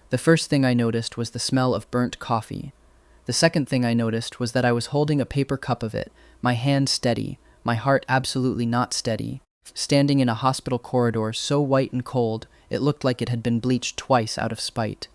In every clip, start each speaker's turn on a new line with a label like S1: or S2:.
S1: The first thing I noticed was the smell of burnt coffee. The second thing I noticed was that I was holding a paper cup of it, my hand steady, my heart absolutely not steady, standing in a hospital corridor so white and cold it looked like it had been bleached twice out of spite.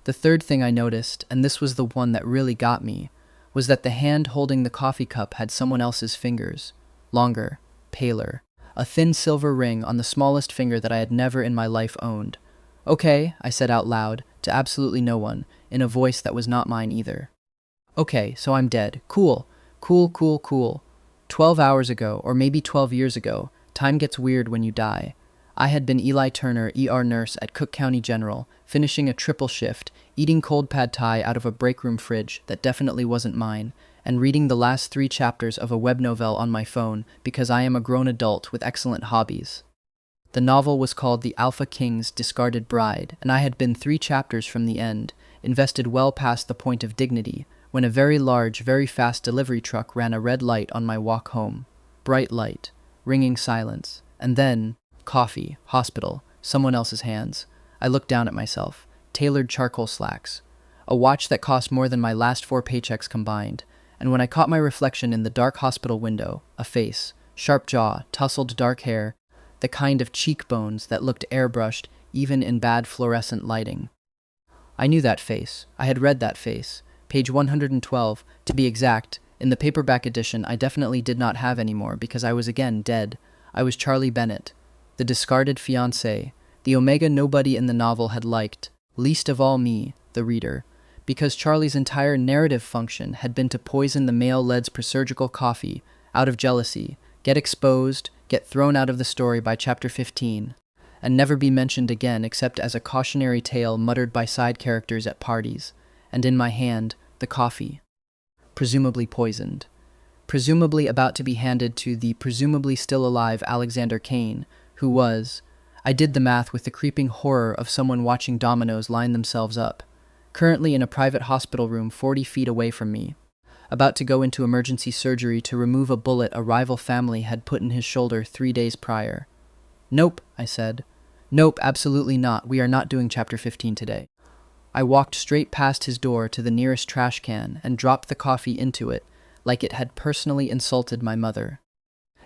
S1: The third thing I noticed, and this was the one that really got me, was that the hand holding the coffee cup had someone else's fingers. Longer, paler, a thin silver ring on the smallest finger that I had never in my life owned. "Okay," I said out loud, to absolutely no one, in a voice that was not mine either. "Okay, so I'm dead. Cool. Cool, cool, cool. 12 hours ago, or maybe 12 years ago, time gets weird when you die. I had been Eli Turner, ER nurse at Cook County General, finishing a triple shift, eating cold pad thai out of a break room fridge that definitely wasn't mine, and reading the last 3 chapters of a web novel on my phone because I am a grown adult with excellent hobbies. The novel was called The Alpha King's Discarded Bride, and I had been 3 chapters from the end, invested well past the point of dignity, when a very large, very fast delivery truck ran a red light on my walk home. Bright light, ringing silence, and then coffee, hospital, someone else's hands. I looked down at myself. Tailored charcoal slacks. A watch that cost more than my last 4 paychecks combined. And when I caught my reflection in the dark hospital window, a face, sharp jaw, tousled dark hair, the kind of cheekbones that looked airbrushed even in bad fluorescent lighting. I knew that face. I had read that face. Page 112, to be exact. In the paperback edition I definitely did not have anymore because I was again dead. I was Charlie Bennett, the discarded fiancé, the Omega nobody in the novel had liked, least of all me, the reader, because Charlie's entire narrative function had been to poison the male led's presurgical coffee out of jealousy, get exposed, get thrown out of the story by chapter 15, and never be mentioned again except as a cautionary tale muttered by side characters at parties, and in my hand, the coffee. Presumably poisoned. Presumably about to be handed to the presumably still alive Alexander Kane, who was, I did the math with the creeping horror of someone watching dominoes line themselves up, currently in a private hospital room 40 feet away from me, about to go into emergency surgery to remove a bullet a rival family had put in his shoulder 3 days prior. "Nope," I said. "Nope, absolutely not. We are not doing chapter 15 today." I walked straight past his door to the nearest trash can and dropped the coffee into it, like it had personally insulted my mother.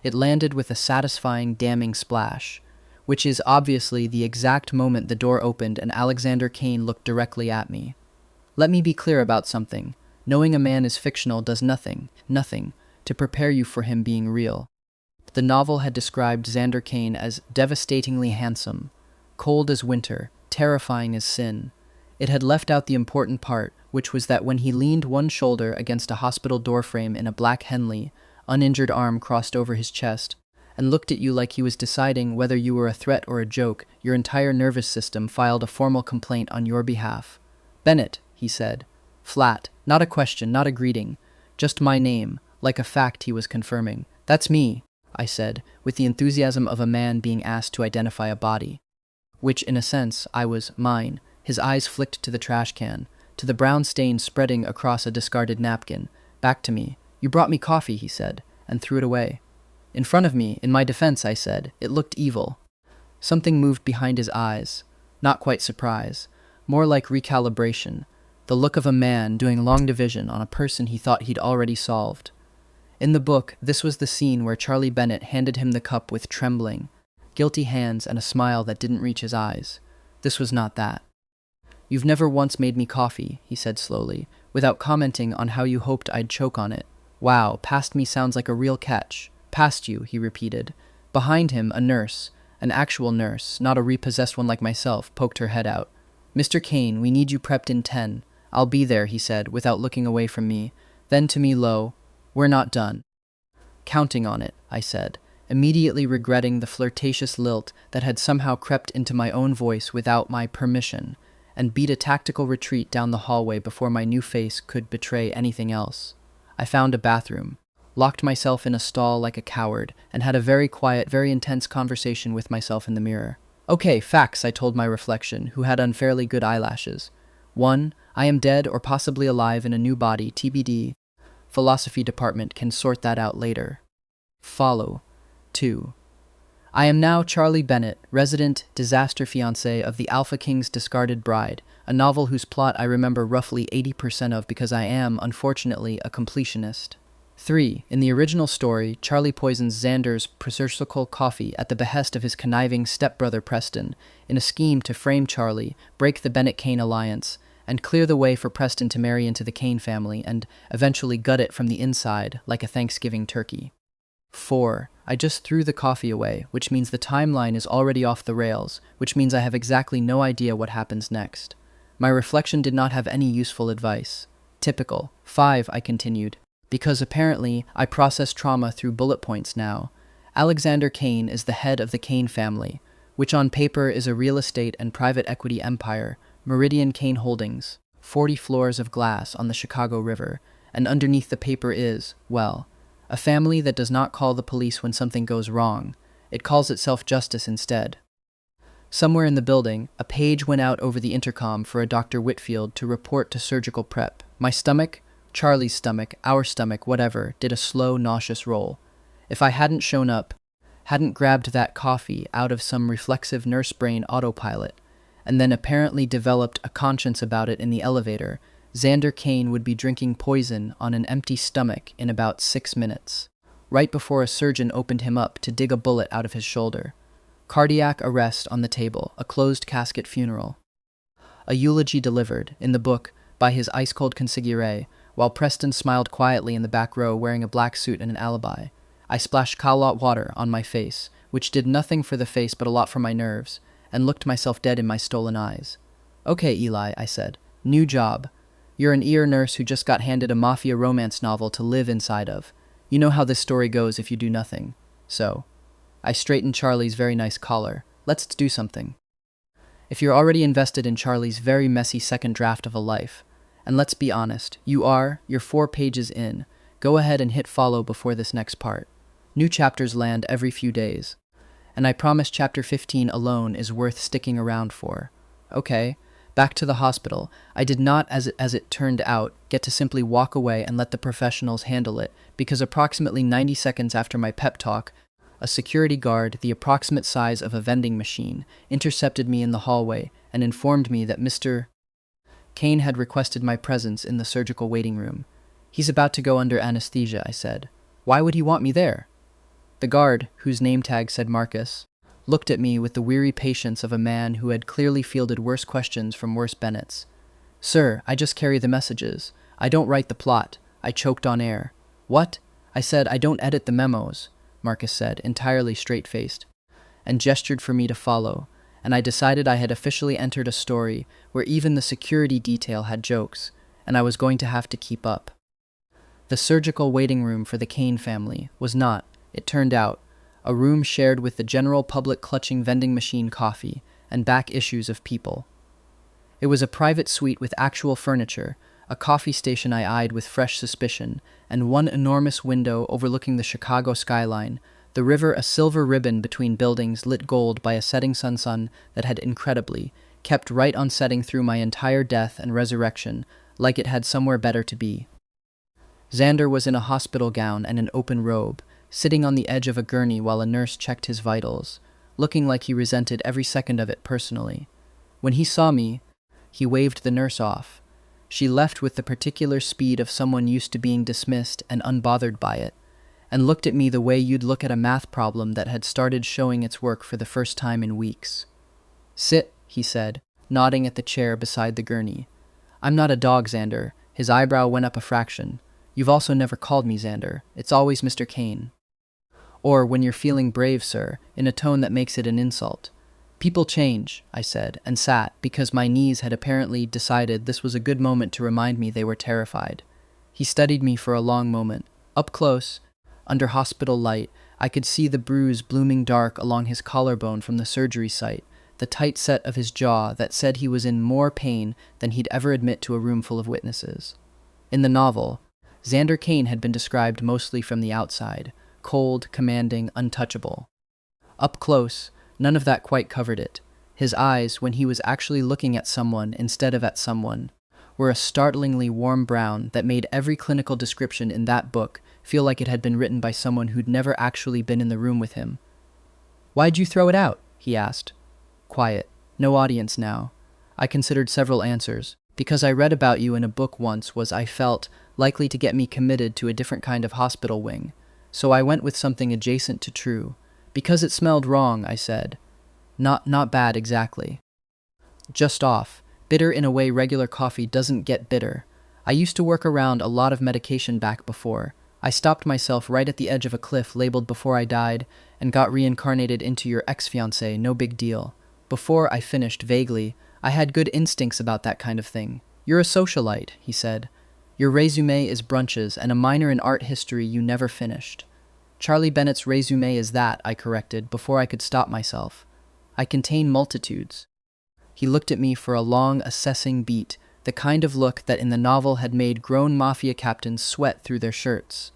S1: It landed with a satisfying, damning splash, which is obviously the exact moment the door opened and Alexander Kane looked directly at me. Let me be clear about something. Knowing a man is fictional does nothing, to prepare you for him being real. The novel had described Xander Kane as devastatingly handsome, cold as winter, terrifying as sin. It had left out the important part, which was that when he leaned one shoulder against a hospital doorframe in a black Henley, uninjured arm crossed over his chest, and looked at you like he was deciding whether you were a threat or a joke, your entire nervous system filed a formal complaint on your behalf. "Bennett," he said. Flat, not a question, not a greeting, just my name, like a fact he was confirming. "That's me," I said, with the enthusiasm of a man being asked to identify a body. Which, in a sense, I was mine. His eyes flicked to the trash can, to the brown stain spreading across a discarded napkin, back to me. "You brought me coffee," he said, and threw it away. In front of me, in my defense, I said, it looked evil. Something moved behind his eyes. Not quite surprise. More like recalibration. The look of a man doing long division on a person he thought he'd already solved. In the book, this was the scene where Charlie Bennett handed him the cup with trembling, guilty hands and a smile that didn't reach his eyes. This was not that. "You've never once made me coffee," he said slowly, without commenting on how you hoped I'd choke on it. "Wow, past me sounds like a real catch. Past you," he repeated. Behind him, a nurse, an actual nurse, not a repossessed one like myself, poked her head out. "Mr. Kane, we need you prepped in 10. "I'll be there," he said, without looking away from me. Then to me low, "We're not done." "Counting on it," I said, immediately regretting the flirtatious lilt that had somehow crept into my own voice without my permission, and beat a tactical retreat down the hallway before my new face could betray anything else. I found a bathroom, locked myself in a stall like a coward, and had a very quiet, very intense conversation with myself in the mirror. "Okay, facts," I told my reflection, who had unfairly good eyelashes. 1. I am dead or possibly alive in a new body, TBD. Philosophy department can sort that out later. Follow. 2. I am now Charlie Bennett, resident disaster fiancé of The Alpha King's Discarded Bride, a novel whose plot I remember roughly 80% of because I am, unfortunately, a completionist. 3. In the original story, Charlie poisons Xander's presurgical coffee at the behest of his conniving stepbrother Preston, in a scheme to frame Charlie, break the Bennett-Kane alliance, and clear the way for Preston to marry into the Kane family and eventually gut it from the inside like a Thanksgiving turkey. 4. I just threw the coffee away, which means the timeline is already off the rails, which means I have exactly no idea what happens next. My reflection did not have any useful advice. Typical. 5. I continued. Because apparently, I process trauma through bullet points now. Alexander Kane is the head of the Kane family, which on paper is a real estate and private equity empire, Meridian Kane Holdings, 40 floors of glass on the Chicago River, and underneath the paper is, well, a family that does not call the police when something goes wrong. It calls itself justice instead. Somewhere in the building, a page went out over the intercom for a Dr. Whitfield to report to surgical prep. My stomach, Charlie's stomach, our stomach, whatever, did a slow, nauseous roll. If I hadn't shown up, hadn't grabbed that coffee out of some reflexive nurse brain autopilot, and then apparently developed a conscience about it in the elevator, Xander Kane would be drinking poison on an empty stomach in about 6 minutes, right before a surgeon opened him up to dig a bullet out of his shoulder. Cardiac arrest on the table, a closed casket funeral. A eulogy delivered, in the book, by his ice-cold consigliere, while Preston smiled quietly in the back row wearing a black suit and an alibi. I splashed Calot water on my face, which did nothing for the face but a lot for my nerves, and looked myself dead in my stolen eyes. Okay, Eli, I said. New job. You're an ear nurse who just got handed a Mafia romance novel to live inside of. You know how this story goes if you do nothing. So, I straightened Charlie's very nice collar. Let's do something. If you're already invested in Charlie's very messy second draft of a life, and let's be honest, you're 4 pages in, go ahead and hit follow before this next part. New chapters land every few days. And I promise chapter 15 alone is worth sticking around for. Okay, back to the hospital. I did not, as it turned out, get to simply walk away and let the professionals handle it, because approximately 90 seconds after my pep talk, a security guard, the approximate size of a vending machine, intercepted me in the hallway and informed me that Mr. Kane had requested my presence in the surgical waiting room. He's about to go under anesthesia, I said. Why would he want me there? The guard, whose name tag said Marcus, looked at me with the weary patience of a man who had clearly fielded worse questions from worse Bennetts. Sir, I just carry the messages. I don't write the plot. I choked on air. What? I said, I don't edit the memos, Marcus said, entirely straight-faced, and gestured for me to follow, and I decided I had officially entered a story where even the security detail had jokes, and I was going to have to keep up. The surgical waiting room for the Kane family was not, it turned out, a room shared with the general public clutching vending machine coffee and back issues of People. It was a private suite with actual furniture, a coffee station I eyed with fresh suspicion, and one enormous window overlooking the Chicago skyline, the river a silver ribbon between buildings lit gold by a setting sun that had incredibly kept right on setting through my entire death and resurrection, like it had somewhere better to be. Xander was in a hospital gown and an open robe, sitting on the edge of a gurney while a nurse checked his vitals, looking like he resented every second of it personally. When he saw me, he waved the nurse off. She left with the particular speed of someone used to being dismissed and unbothered by it, and looked at me the way you'd look at a math problem that had started showing its work for the first time in weeks. Sit, he said, nodding at the chair beside the gurney. I'm not a dog, Xander. His eyebrow went up a fraction. You've also never called me Xander. It's always Mr. Kane. Or, when you're feeling brave, sir, in a tone that makes it an insult. People change, I said, and sat, because my knees had apparently decided this was a good moment to remind me they were terrified. He studied me for a long moment. Up close, under hospital light, I could see the bruise blooming dark along his collarbone from the surgery site, the tight set of his jaw that said he was in more pain than he'd ever admit to a room full of witnesses. In the novel, Xander Kane had been described mostly from the outside, cold, commanding, untouchable. Up close, none of that quite covered it. His eyes, when he was actually looking at someone instead of at someone, were a startlingly warm brown that made every clinical description in that book feel like it had been written by someone who'd never actually been in the room with him. Why'd you throw it out? He asked. Quiet. No audience now. I considered several answers. Because I read about you in a book once was, I felt, likely to get me committed to a different kind of hospital wing. So I went with something adjacent to true. Because it smelled wrong, I said. Not bad exactly. Just off. Bitter in a way regular coffee doesn't get bitter. I used to work around a lot of medication back before. I stopped myself right at the edge of a cliff labeled before I died and got reincarnated into your ex-fiancé, no big deal. Before I finished, vaguely, I had good instincts about that kind of thing. You're a socialite, he said. Your resume is brunches and a minor in art history you never finished. Charlie Bennett's resume is that, I corrected, before I could stop myself. I contain multitudes. He looked at me for a long, assessing beat, the kind of look that in the novel had made grown Mafia captains sweat through their shirts.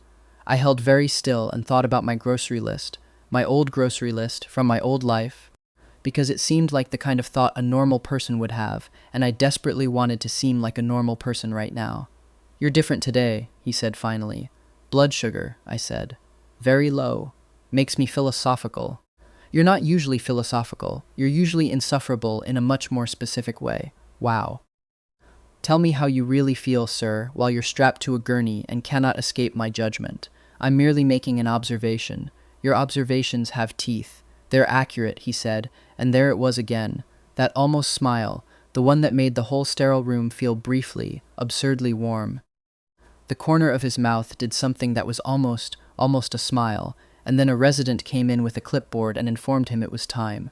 S1: I held very still and thought about my grocery list, my old grocery list from my old life, because it seemed like the kind of thought a normal person would have, and I desperately wanted to seem like a normal person right now. You're different today, he said finally. Blood sugar, I said. Very low. Makes me philosophical. You're not usually philosophical. You're usually insufferable in a much more specific way. Wow. Tell me how you really feel, sir, while you're strapped to a gurney and cannot escape my judgment. I'm merely making an observation. Your observations have teeth. They're accurate, he said, and there it was again, that almost smile, the one that made the whole sterile room feel briefly, absurdly warm. The corner of his mouth did something that was almost a smile, and then a resident came in with a clipboard and informed him it was time.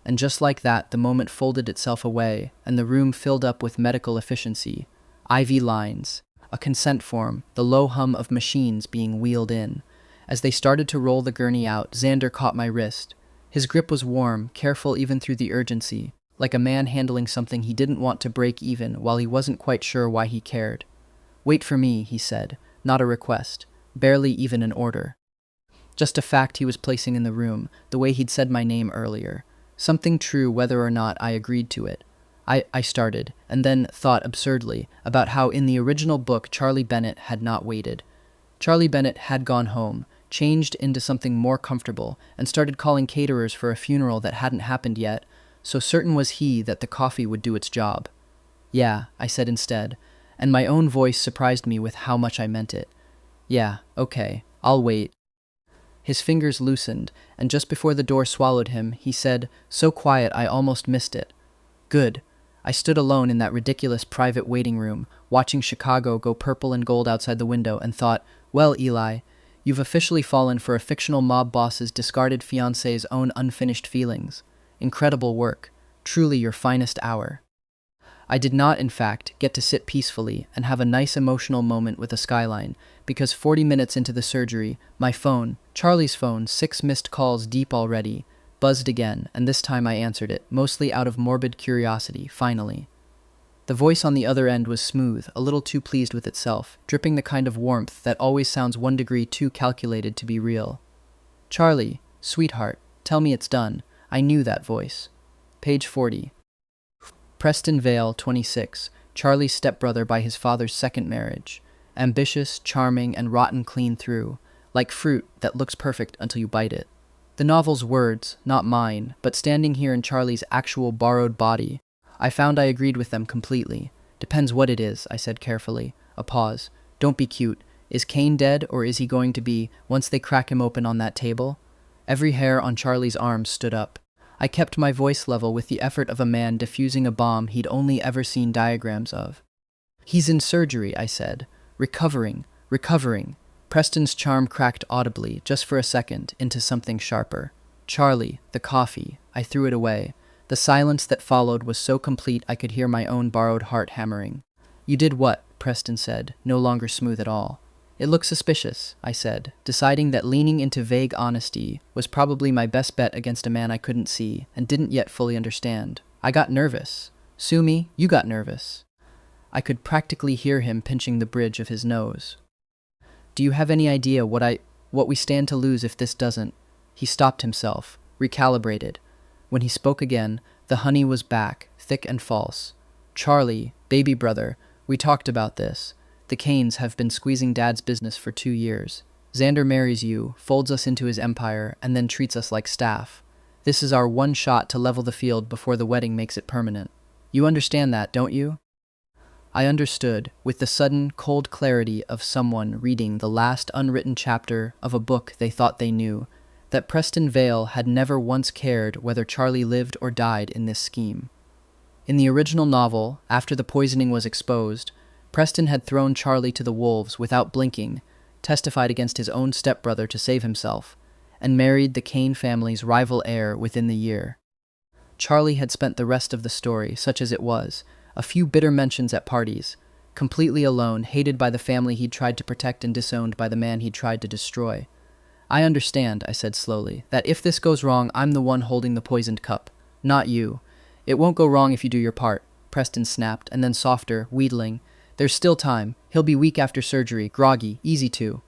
S1: And just like that, the moment folded itself away, and the room filled up with medical efficiency. IV lines, a consent form, the low hum of machines being wheeled in. As they started to roll the gurney out, Xander caught my wrist. His grip was warm, careful even through the urgency, like a man handling something he didn't want to break even while he wasn't quite sure why he cared. Wait for me, he said, not a request, barely even an order. Just a fact he was placing in the room, the way he'd said my name earlier. Something true whether or not I agreed to it. I started, and then thought absurdly about how in the original book Charlie Bennett had not waited. Charlie Bennett had gone home, changed into something more comfortable, and started calling caterers for a funeral that hadn't happened yet, so certain was he that the coffee would do its job. Yeah, I said instead, and my own voice surprised me with how much I meant it. Yeah, okay, I'll wait. His fingers loosened, and just before the door swallowed him, he said, so quiet I almost missed it. Good. I stood alone in that ridiculous private waiting room, watching Chicago go purple and gold outside the window, and thought, well, Eli, you've officially fallen for a fictional mob boss's discarded fiancé's own unfinished feelings. Incredible work. Truly your finest hour. I did not, in fact, get to sit peacefully and have a nice emotional moment with a skyline, because 40 minutes into the surgery, my phone, Charlie's phone, 6 missed calls deep already, buzzed again, and this time I answered it, mostly out of morbid curiosity, finally. The voice on the other end was smooth, a little too pleased with itself, dripping the kind of warmth that always sounds 1 degree too calculated to be real. Charlie, sweetheart, tell me it's done. I knew that voice. Page 40. Preston Vale, 26, Charlie's stepbrother by his father's second marriage. Ambitious, charming, and rotten clean through, like fruit that looks perfect until you bite it. The novel's words, not mine, but standing here in Charlie's actual borrowed body, I found I agreed with them completely. Depends what it is, I said carefully. A pause. Don't be cute. Is Kane dead, or is he going to be, once they crack him open on that table? Every hair on Charlie's arms stood up. I kept my voice level with the effort of a man defusing a bomb he'd only ever seen diagrams of. He's in surgery, I said. Recovering. Preston's charm cracked audibly, just for a second, into something sharper. Charlie, the coffee. I threw it away. The silence that followed was so complete I could hear my own borrowed heart hammering. You did what? Preston said, no longer smooth at all. It looks suspicious, I said, deciding that leaning into vague honesty was probably my best bet against a man I couldn't see and didn't yet fully understand. I got nervous. Sue me, you got nervous. I could practically hear him pinching the bridge of his nose. Do you have any idea what we stand to lose if this doesn't? He stopped himself, recalibrated. When he spoke again, the honey was back, thick and false. Charlie, baby brother, we talked about this. The Kanes have been squeezing Dad's business for 2 years. Xander marries you, folds us into his empire, and then treats us like staff. This is our one shot to level the field before the wedding makes it permanent. You understand that, don't you? I understood, with the sudden, cold clarity of someone reading the last unwritten chapter of a book they thought they knew, that Preston Vale had never once cared whether Charlie lived or died in this scheme. In the original novel, after the poisoning was exposed, Preston had thrown Charlie to the wolves without blinking, testified against his own stepbrother to save himself, and married the Kane family's rival heir within the year. Charlie had spent the rest of the story, such as it was, a few bitter mentions at parties, completely alone, hated by the family he'd tried to protect and disowned by the man he'd tried to destroy. I understand, I said slowly, that if this goes wrong, I'm the one holding the poisoned cup, not you. It won't go wrong if you do your part, Preston snapped, and then softer, wheedling. There's still time. He'll be weak after surgery, groggy, easy to.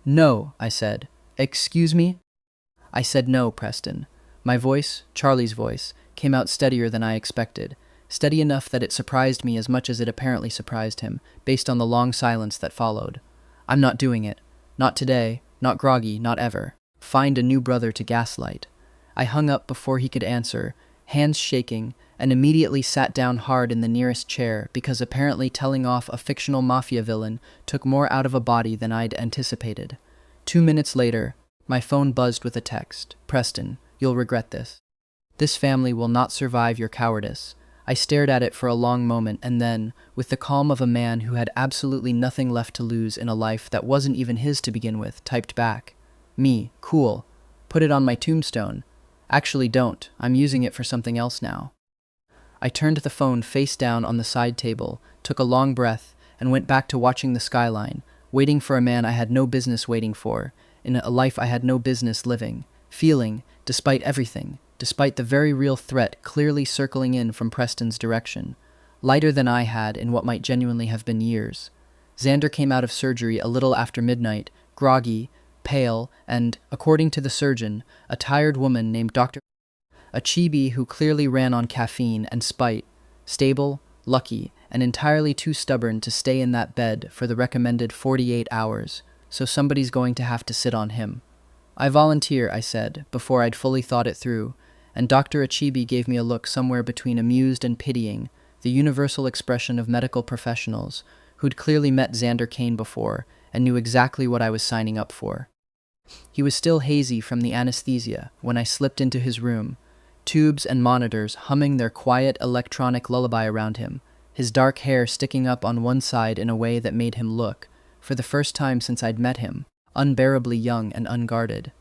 S1: No, I said. Excuse me? I said no, Preston. My voice, Charlie's voice, came out steadier than I expected, steady enough that it surprised me as much as it apparently surprised him, based on the long silence that followed. I'm not doing it. Not today, not groggy, not ever. Find a new brother to gaslight. I hung up before he could answer, hands shaking, and immediately sat down hard in the nearest chair because apparently telling off a fictional Mafia villain took more out of a body than I'd anticipated. 2 minutes later, my phone buzzed with a text. Preston, you'll regret this. This family will not survive your cowardice. I stared at it for a long moment and then, with the calm of a man who had absolutely nothing left to lose in a life that wasn't even his to begin with, typed back. Me, cool. Put it on my tombstone. Actually don't. I'm using it for something else now. I turned the phone face down on the side table, took a long breath, and went back to watching the skyline, waiting for a man I had no business waiting for, in a life I had no business living, feeling, despite everything, despite the very real threat clearly circling in from Preston's direction, lighter than I had in what might genuinely have been years. Xander came out of surgery a little after midnight, groggy, pale, and, according to the surgeon, a tired woman named Dr. A chibi who clearly ran on caffeine and spite, stable, lucky, and entirely too stubborn to stay in that bed for the recommended 48 hours, so somebody's going to have to sit on him. I volunteer, I said, before I'd fully thought it through, and Dr. Achibi gave me a look somewhere between amused and pitying, the universal expression of medical professionals who'd clearly met Xander Kane before and knew exactly what I was signing up for. He was still hazy from the anesthesia when I slipped into his room, tubes and monitors humming their quiet electronic lullaby around him, his dark hair sticking up on one side in a way that made him look, for the first time since I'd met him, unbearably young and unguarded.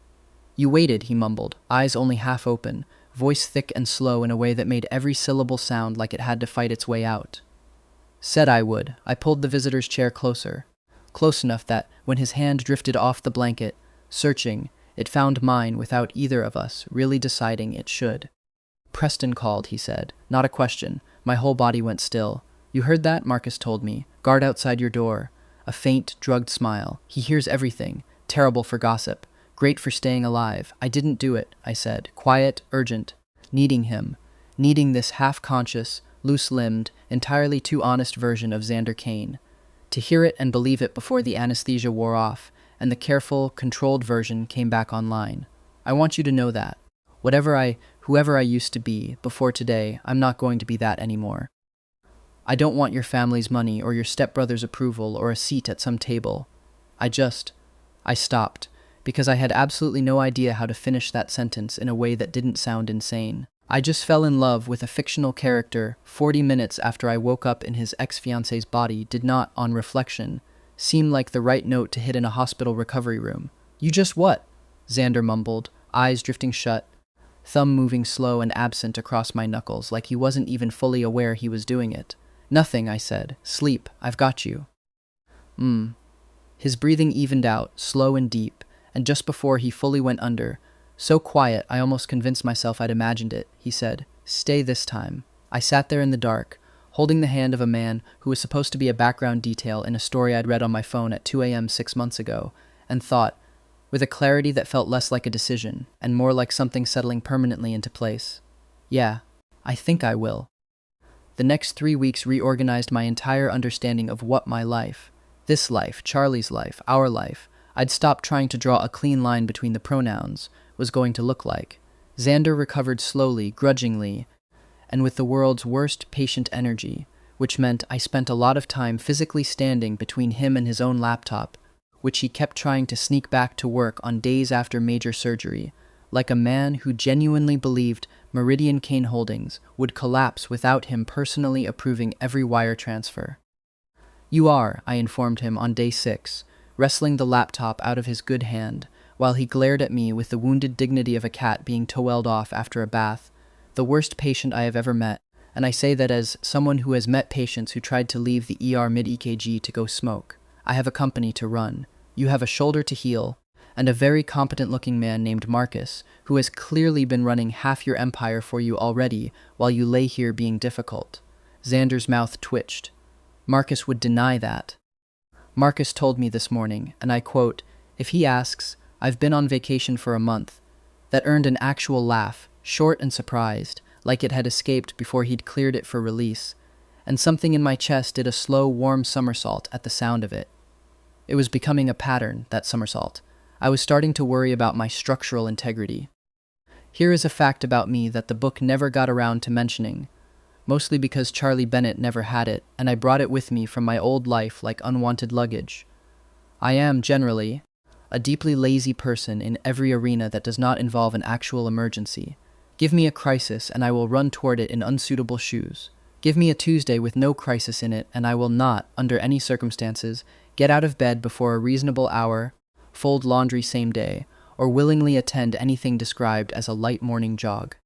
S1: You waited, he mumbled, eyes only half open, voice thick and slow in a way that made every syllable sound like it had to fight its way out. Said I would. I pulled the visitor's chair closer, close enough that, when his hand drifted off the blanket, searching, it found mine without either of us really deciding it should. Preston called, he said. Not a question. My whole body went still. You heard that? Marcus told me. Guard outside your door. A faint, drugged smile. He hears everything. Terrible for gossip. Great for staying alive. I didn't do it, I said. Quiet, urgent. Needing him. Needing this half-conscious, loose-limbed, entirely too honest version of Xander Kane. To hear it and believe it before the anesthesia wore off, and the careful, controlled version came back online. I want you to know that. Whoever I used to be, before today, I'm not going to be that anymore. I don't want your family's money or your stepbrother's approval or a seat at some table. I stopped, because I had absolutely no idea how to finish that sentence in a way that didn't sound insane. I just fell in love with a fictional character 40 minutes after I woke up in his ex-fiancé's body did not, on reflection, seem like the right note to hit in a hospital recovery room. You just what? Xander mumbled, eyes drifting shut, thumb moving slow and absent across my knuckles like he wasn't even fully aware he was doing it. Nothing, I said. Sleep. I've got you. His breathing evened out, slow and deep, and just before he fully went under, so quiet I almost convinced myself I'd imagined it, he said, Stay this time. I sat there in the dark, holding the hand of a man who was supposed to be a background detail in a story I'd read on my phone at 2 a.m. 6 months ago, and thought, with a clarity that felt less like a decision, and more like something settling permanently into place. Yeah, I think I will. The next 3 weeks reorganized my entire understanding of what my life, this life, Charlie's life, our life, I'd stopped trying to draw a clean line between the pronouns, was going to look like. Xander recovered slowly, grudgingly, and with the world's worst patient energy, which meant I spent a lot of time physically standing between him and his own laptop, which he kept trying to sneak back to work on days after major surgery, like a man who genuinely believed Meridian Kane Holdings would collapse without him personally approving every wire transfer. "You are," I informed him on day 6, wrestling the laptop out of his good hand, while he glared at me with the wounded dignity of a cat being towelled off after a bath, the worst patient I have ever met, and I say that as someone who has met patients who tried to leave the ER mid-EKG to go smoke. I have a company to run. You have a shoulder to heal, and a very competent-looking man named Marcus, who has clearly been running half your empire for you already while you lay here being difficult. Xander's mouth twitched. Marcus would deny that. Marcus told me this morning, and I quote, "If he asks, I've been on vacation for a month." That earned an actual laugh, short and surprised, like it had escaped before he'd cleared it for release, and something in my chest did a slow, warm somersault at the sound of it. It was becoming a pattern, that somersault. I was starting to worry about my structural integrity. Here is a fact about me that the book never got around to mentioning, mostly because Charlie Bennett never had it, and I brought it with me from my old life like unwanted luggage. I am, generally, a deeply lazy person in every arena that does not involve an actual emergency. Give me a crisis, and I will run toward it in unsuitable shoes. Give me a Tuesday with no crisis in it, and I will not, under any circumstances, get out of bed before a reasonable hour, fold laundry same day, or willingly attend anything described as a light morning jog.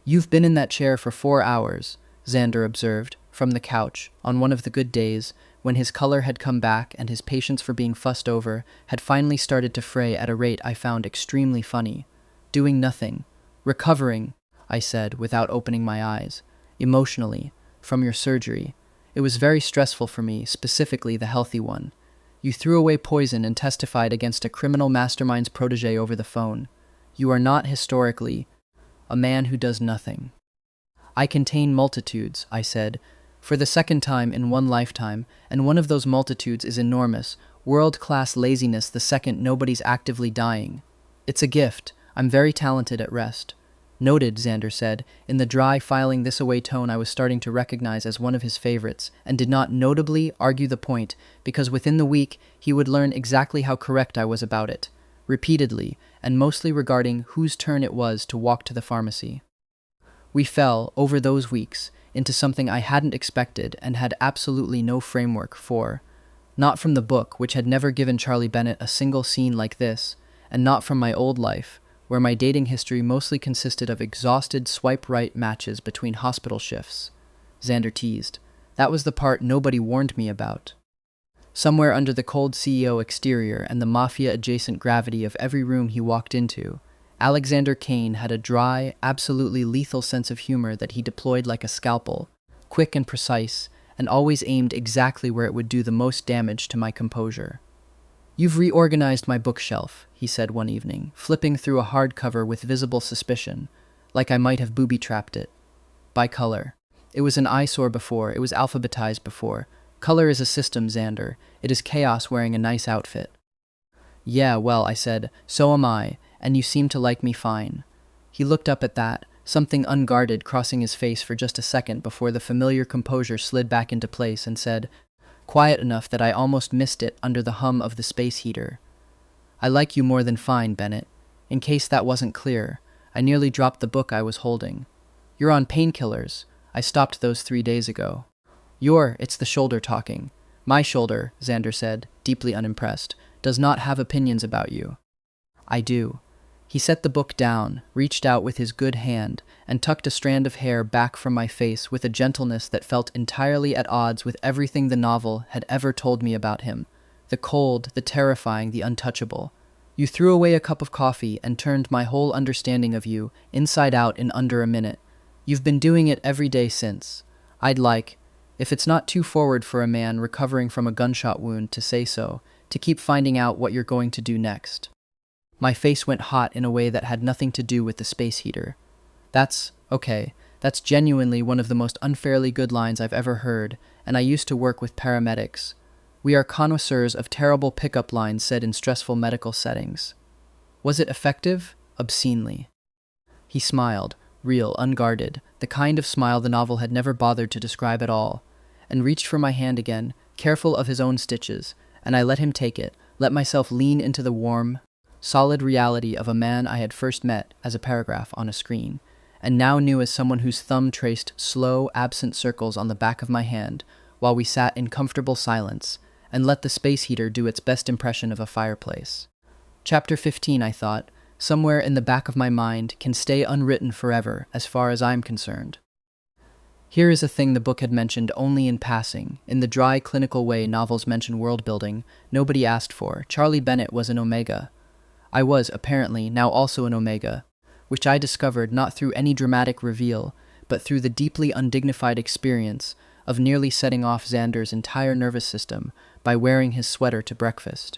S1: "You've been in that chair for 4 hours, Xander observed, from the couch, on one of the good days, when his color had come back and his patience for being fussed over had finally started to fray at a rate I found extremely funny. "Doing nothing. Recovering," I said, without opening my eyes, "emotionally, from your surgery. It was very stressful for me, specifically the healthy one. You threw away poison and testified against a criminal mastermind's protege over the phone. You are not, historically, a man who does nothing." "I contain multitudes," I said, "for the second time in one lifetime, and one of those multitudes is enormous, world-class laziness the second nobody's actively dying. It's a gift. I'm very talented at rest." "Noted," Xander said, in the dry, filing this away tone I was starting to recognize as one of his favorites, and did not notably argue the point, because within the week he would learn exactly how correct I was about it, repeatedly, and mostly regarding whose turn it was to walk to the pharmacy. We fell, over those weeks, into something I hadn't expected and had absolutely no framework for. Not from the book, which had never given Charlie Bennett a single scene like this, and not from my old life, where my dating history mostly consisted of exhausted swipe-right matches between hospital shifts. Xander teased. That was the part nobody warned me about. Somewhere under the cold CEO exterior and the Mafia-adjacent gravity of every room he walked into, Alexander Kane had a dry, absolutely lethal sense of humor that he deployed like a scalpel, quick and precise, and always aimed exactly where it would do the most damage to my composure. "You've reorganized my bookshelf," he said one evening, flipping through a hardcover with visible suspicion, like I might have booby-trapped it. "By color. It was an eyesore before, it was alphabetized before. Color is a system, Xander. It is chaos wearing a nice outfit." "Yeah, well," I said, "so am I, and you seem to like me fine." He looked up at that, something unguarded crossing his face for just a second before the familiar composure slid back into place, and said, quiet enough that I almost missed it under the hum of the space heater, "I like you more than fine, Bennett. In case that wasn't clear, I nearly dropped the book I was holding. You're on painkillers. I stopped those 3 days ago." It's the shoulder talking. "My shoulder," Xander said, deeply unimpressed, "does not have opinions about you." "I do." He set the book down, reached out with his good hand, and tucked a strand of hair back from my face with a gentleness that felt entirely at odds with everything the novel had ever told me about him. The cold, the terrifying, the untouchable. "You threw away a cup of coffee and turned my whole understanding of you inside out in under a minute. You've been doing it every day since. I'd like, if it's not too forward for a man recovering from a gunshot wound to say so, to keep finding out what you're going to do next." My face went hot in a way that had nothing to do with the space heater. That's genuinely one of the most unfairly good lines I've ever heard, and I used to work with paramedics. We are connoisseurs of terrible pickup lines said in stressful medical settings. Was it effective? Obscenely. He smiled, real, unguarded, the kind of smile the novel had never bothered to describe at all, and reached for my hand again, careful of his own stitches, and I let him take it, let myself lean into the warm, solid reality of a man I had first met as a paragraph on a screen, and now knew as someone whose thumb traced slow, absent circles on the back of my hand while we sat in comfortable silence and let the space heater do its best impression of a fireplace. Chapter 15, I thought, somewhere in the back of my mind, can stay unwritten forever as far as I'm concerned. Here is a thing the book had mentioned only in passing, in the dry, clinical way novels mention world-building. Nobody asked for. Charlie Bennett was an Omega. I was, apparently, now also an Omega, which I discovered not through any dramatic reveal, but through the deeply undignified experience of nearly setting off Xander's entire nervous system by wearing his sweater to breakfast.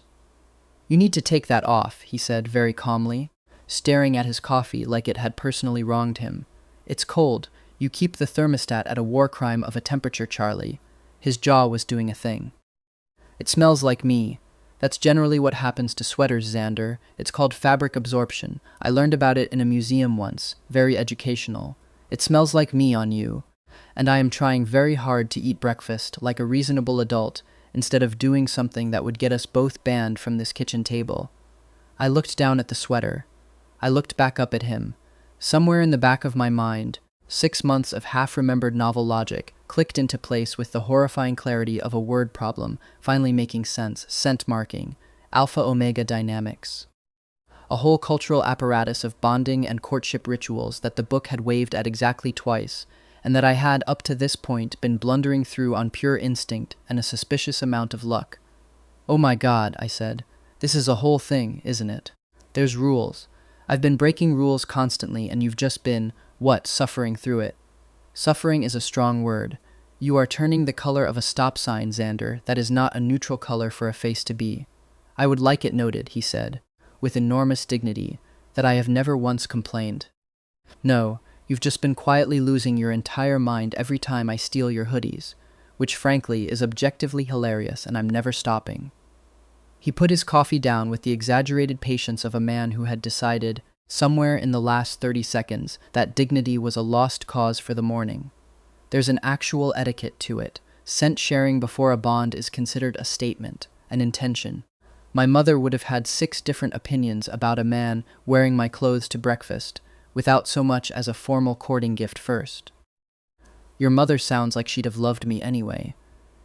S1: "You need to take that off," he said very calmly, staring at his coffee like it had personally wronged him. "It's cold. You keep the thermostat at a war crime of a temperature, Charlie." His jaw was doing a thing. "It smells like me. That's generally what happens to sweaters, Xander. It's called fabric absorption. I learned about it in a museum once. Very educational. It smells like me on you. And I am trying very hard to eat breakfast like a reasonable adult instead of doing something that would get us both banned from this kitchen table." I looked down at the sweater. I looked back up at him. Somewhere in the back of my mind, 6 months of half-remembered novel logic clicked into place with the horrifying clarity of a word problem finally making sense. Scent marking, alpha-omega dynamics. A whole cultural apparatus of bonding and courtship rituals that the book had waved at exactly twice, and that I had, up to this point, been blundering through on pure instinct and a suspicious amount of luck. "Oh my God," I said. "This is a whole thing, isn't it? There's rules. I've been breaking rules constantly, and you've just been, suffering through it." Suffering is a strong word. You are turning the color of a stop sign, Xander. That is not a neutral color for a face to be. "I would like it noted," he said, with enormous dignity, "that I have never once complained. No, you've just been quietly losing your entire mind every time I steal your hoodies, which frankly is objectively hilarious, and I'm never stopping." He put his coffee down with the exaggerated patience of a man who had decided, somewhere in the last 30 seconds, that dignity was a lost cause for the morning. There's an actual etiquette to it. Scent sharing before a bond is considered a statement, an intention. My mother would have had 6 different opinions about a man wearing my clothes to breakfast, without so much as a formal courting gift first. "Your mother sounds like she'd have loved me anyway."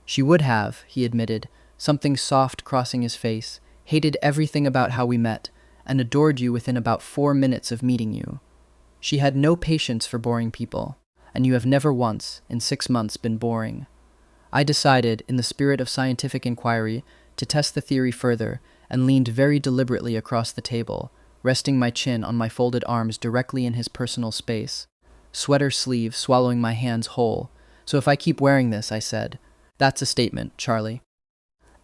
S1: "She would have," he admitted, something soft crossing his face, "hated everything about how we met, and adored you within about 4 minutes of meeting you. She had no patience for boring people, and you have never once, in 6 months, been boring." I decided, in the spirit of scientific inquiry, to test the theory further, and leaned very deliberately across the table, resting my chin on my folded arms directly in his personal space, sweater sleeve swallowing my hands whole. "So if I keep wearing this," I said, "that's a statement, Charlie.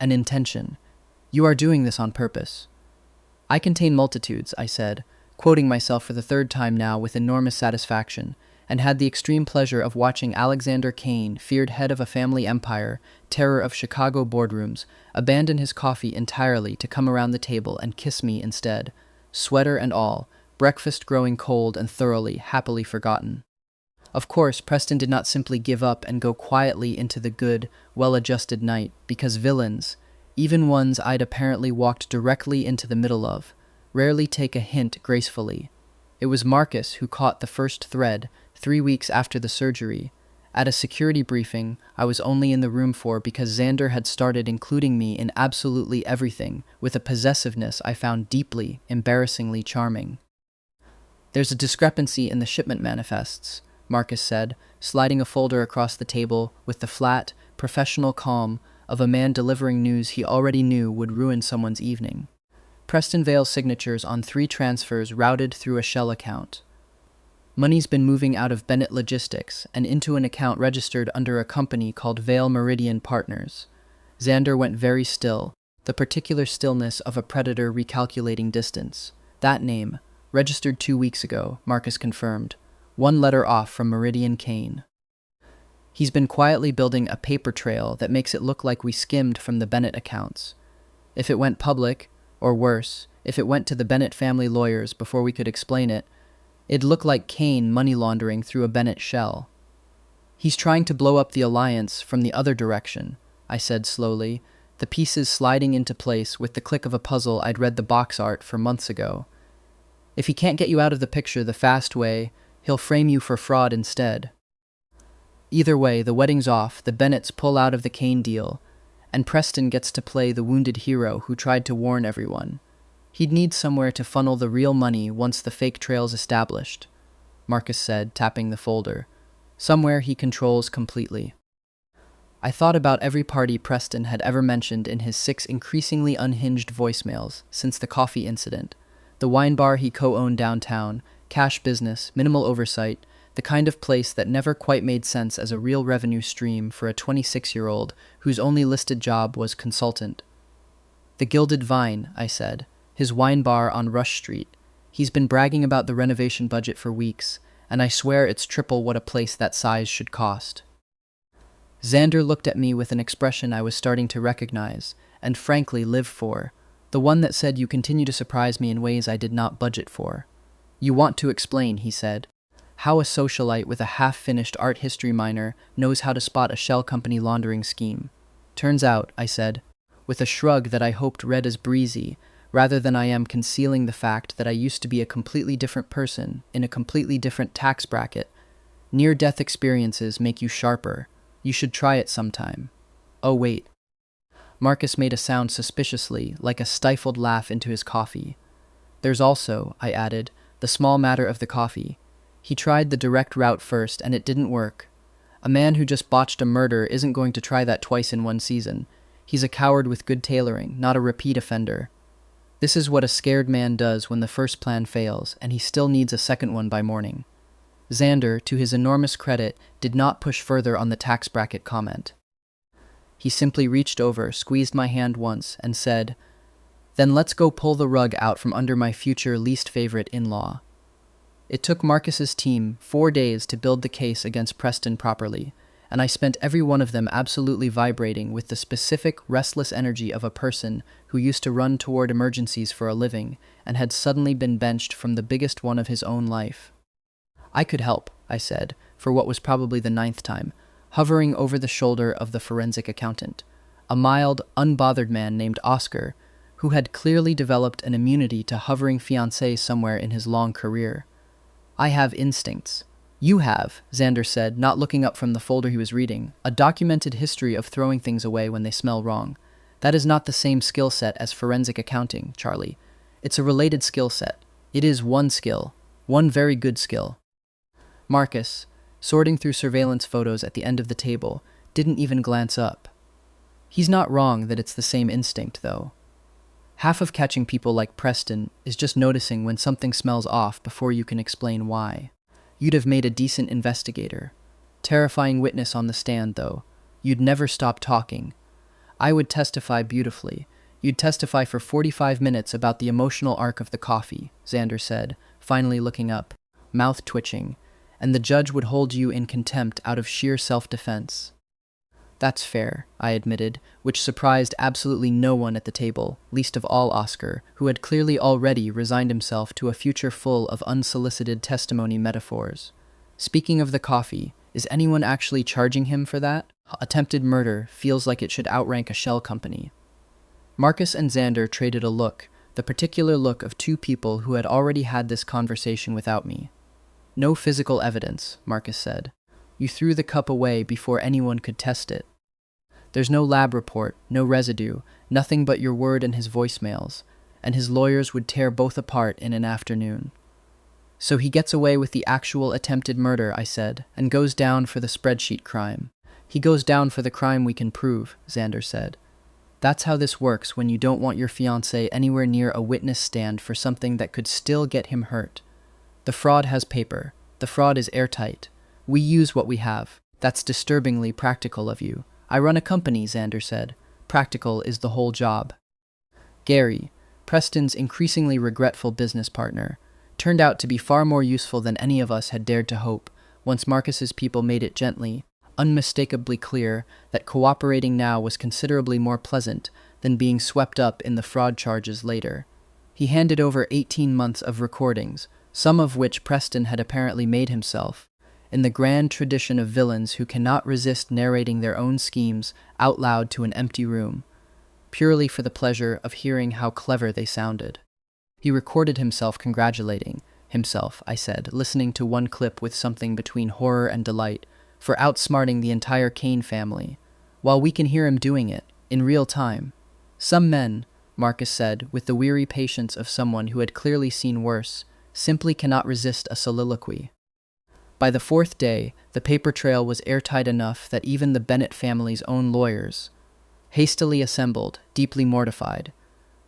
S1: An intention. You are doing this on purpose." "I contain multitudes," I said, quoting myself for the 3rd time now with enormous satisfaction, and had the extreme pleasure of watching Alexander Kane, feared head of a family empire, terror of Chicago boardrooms, abandon his coffee entirely to come around the table and kiss me instead, sweater and all, breakfast growing cold and thoroughly, happily forgotten. Of course, Preston did not simply give up and go quietly into the good, well-adjusted night, because villains, even ones I'd apparently walked directly into the middle of, rarely take a hint gracefully. It was Marcus who caught the first thread 3 weeks after the surgery, at a security briefing I was only in the room for because Xander had started including me in absolutely everything with a possessiveness I found deeply, embarrassingly charming. "There's a discrepancy in the shipment manifests," Marcus said, sliding a folder across the table with the flat, professional calm of a man delivering news he already knew would ruin someone's evening. Preston Vale's signatures on 3 transfers routed through a shell account. Money's been moving out of Bennett Logistics and into an account registered under a company called Vale Meridian Partners. Xander went very still, the particular stillness of a predator recalculating distance. "That name, registered 2 weeks ago," Marcus confirmed. 1 letter off from Meridian Kane. "He's been quietly building a paper trail that makes it look like we skimmed from the Bennett accounts. If it went public, or worse, if it went to the Bennett family lawyers before we could explain it, It looked like Kane money laundering through a Bennett shell. "He's trying to blow up the alliance from the other direction," I said slowly, the pieces sliding into place with the click of a puzzle I'd read the box art for months ago. "If he can't get you out of the picture the fast way, he'll frame you for fraud instead." Either way, the wedding's off, the Bennetts pull out of the Kane deal, and Preston gets to play the wounded hero who tried to warn everyone. He'd need somewhere to funnel the real money once the fake trail's established, Marcus said, tapping the folder. Somewhere he controls completely. I thought about every party Preston had ever mentioned in his 6 increasingly unhinged voicemails since the coffee incident. The wine bar he co-owned downtown, cash business, minimal oversight, the kind of place that never quite made sense as a real revenue stream for a 26-year-old whose only listed job was consultant. "The Gilded Vine," I said, "his wine bar on Rush Street. He's been bragging about the renovation budget for weeks, and I swear it's triple what a place that size should cost." Xander looked at me with an expression I was starting to recognize, and frankly live for, the one that said, "You continue to surprise me in ways I did not budget for." "You want to explain," he said, "how a socialite with a half-finished art history minor knows how to spot a shell company laundering scheme." "Turns out," I said, with a shrug that I hoped read as breezy, rather than I am concealing the fact that I used to be a completely different person in a completely different tax bracket, "near-death experiences make you sharper. You should try it sometime." "Oh, wait." Marcus made a sound suspiciously, like a stifled laugh into his coffee. "There's also," I added, "the small matter of the coffee. He tried the direct route first, and it didn't work. A man who just botched a murder isn't going to try that twice in one season. He's a coward with good tailoring, not a repeat offender. This is what a scared man does when the first plan fails, and he still needs a second one by morning." Xander, to his enormous credit, did not push further on the tax bracket comment. He simply reached over, squeezed my hand once, and said, "Then let's go pull the rug out from under my future least favorite in-law." It took Marcus's team 4 days to build the case against Preston properly, and I spent every one of them absolutely vibrating with the specific, restless energy of a person who used to run toward emergencies for a living and had suddenly been benched from the biggest one of his own life. "I could help," I said, for what was probably the 9th time, hovering over the shoulder of the forensic accountant, a mild, unbothered man named Oscar, who had clearly developed an immunity to hovering fiancé somewhere in his long career. "I have instincts." "You have," Xander said, not looking up from the folder he was reading, "a documented history of throwing things away when they smell wrong. That is not the same skill set as forensic accounting, Charlie. It's a related skill set. It is one skill, one very good skill." Marcus, sorting through surveillance photos at the end of the table, didn't even glance up. He's not wrong that it's the same instinct, though. Half of catching people like Preston is just noticing when something smells off before you can explain why. You'd have made a decent investigator. Terrifying witness on the stand, though. You'd never stop talking. I would testify beautifully. You'd testify for 45 minutes about the emotional arc of the coffee, Xander said, finally looking up, mouth twitching, and the judge would hold you in contempt out of sheer self-defense. "That's fair," I admitted, which surprised absolutely no one at the table, least of all Oscar, who had clearly already resigned himself to a future full of unsolicited testimony metaphors. "Speaking of the coffee, is anyone actually charging him for that? Attempted murder feels like it should outrank a shell company." Marcus and Xander traded a look, the particular look of 2 people who had already had this conversation without me. "No physical evidence," Marcus said. "You threw the cup away before anyone could test it. There's no lab report, no residue, nothing but your word and his voicemails, and his lawyers would tear both apart in an afternoon." "So he gets away with the actual attempted murder," I said, "and goes down for the spreadsheet crime." "He goes down for the crime we can prove," Xander said. "That's how this works when you don't want your fiancé anywhere near a witness stand for something that could still get him hurt. The fraud has paper. The fraud is airtight. We use what we have. That's disturbingly practical of you." "I run a company," Xander said. "Practical is the whole job." Gary, Preston's increasingly regretful business partner, turned out to be far more useful than any of us had dared to hope, once Marcus's people made it gently, unmistakably clear that cooperating now was considerably more pleasant than being swept up in the fraud charges later. He handed over 18 months of recordings, some of which Preston had apparently made himself, in the grand tradition of villains who cannot resist narrating their own schemes out loud to an empty room, purely for the pleasure of hearing how clever they sounded. He recorded himself congratulating himself, I said, listening to one clip with something between horror and delight, for outsmarting the entire Kane family, while we can hear him doing it, in real time. Some men, Marcus said, with the weary patience of someone who had clearly seen worse, simply cannot resist a soliloquy. By the fourth day, the paper trail was airtight enough that even the Bennett family's own lawyers, hastily assembled, deeply mortified,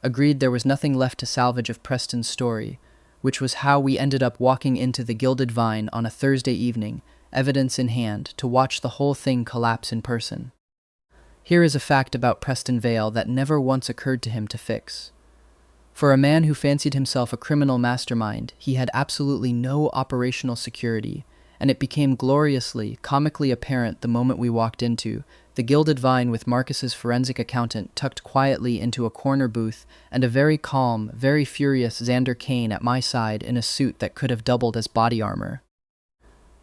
S1: agreed there was nothing left to salvage of Preston's story, which was how we ended up walking into the Gilded Vine on a Thursday evening, evidence in hand, to watch the whole thing collapse in person. Here is a fact about Preston Vale that never once occurred to him to fix. For a man who fancied himself a criminal mastermind, he had absolutely no operational security, and it became gloriously, comically apparent the moment we walked into the Gilded Vine with Marcus's forensic accountant tucked quietly into a corner booth and a very calm, very furious Xander Kane at my side in a suit that could have doubled as body armor.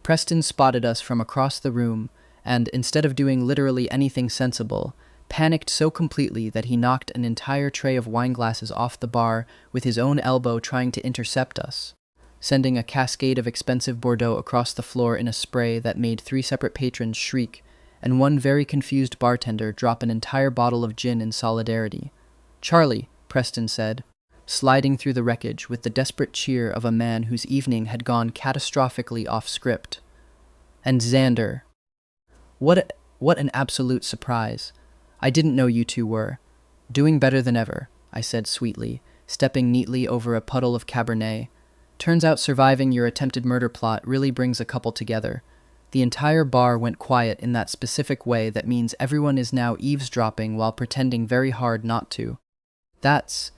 S1: Preston spotted us from across the room and, instead of doing literally anything sensible, panicked so completely that he knocked an entire tray of wine glasses off the bar with his own elbow trying to intercept us, sending a cascade of expensive Bordeaux across the floor in a spray that made 3 separate patrons shriek and one very confused bartender drop an entire bottle of gin in solidarity. "Charlie," Preston said, sliding through the wreckage with the desperate cheer of a man whose evening had gone catastrophically off script. "And Xander. What an absolute surprise. I didn't know you two were." "Doing better than ever," I said sweetly, stepping neatly over a puddle of Cabernet. "Turns out surviving your attempted murder plot really brings a couple together." The entire bar went quiet in that specific way that means everyone is now eavesdropping while pretending very hard not to. That's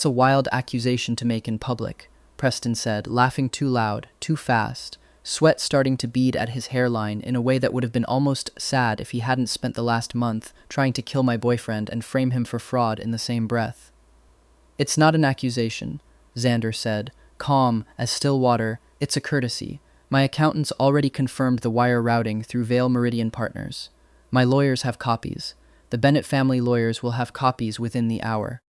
S1: a wild accusation to make in public," Preston said, laughing too loud, too fast, sweat starting to bead at his hairline in a way that would have been almost sad if he hadn't spent the last month trying to kill my boyfriend and frame him for fraud in the same breath. "It's not an accusation," Xander said, calm as still water. "It's a courtesy. My accountants already confirmed the wire routing through Vale Meridian Partners. My lawyers have copies. The Bennett family lawyers will have copies within the hour."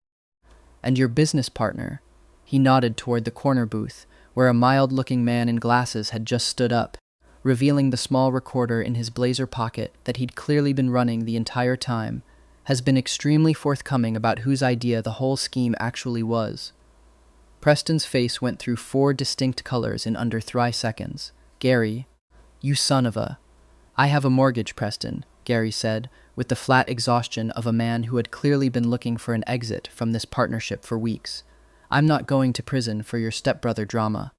S1: "And your business partner?" He nodded toward the corner booth, where a mild-looking man in glasses had just stood up, revealing the small recorder in his blazer pocket that he'd clearly been running the entire time, "has been extremely forthcoming about whose idea the whole scheme actually was." Preston's face went through 4 distinct colors in under 3 seconds. "Gary, you son of a—" "I have a mortgage, Preston," Gary said, with the flat exhaustion of a man who had clearly been looking for an exit from this partnership for weeks. "I'm not going to prison for your stepbrother drama."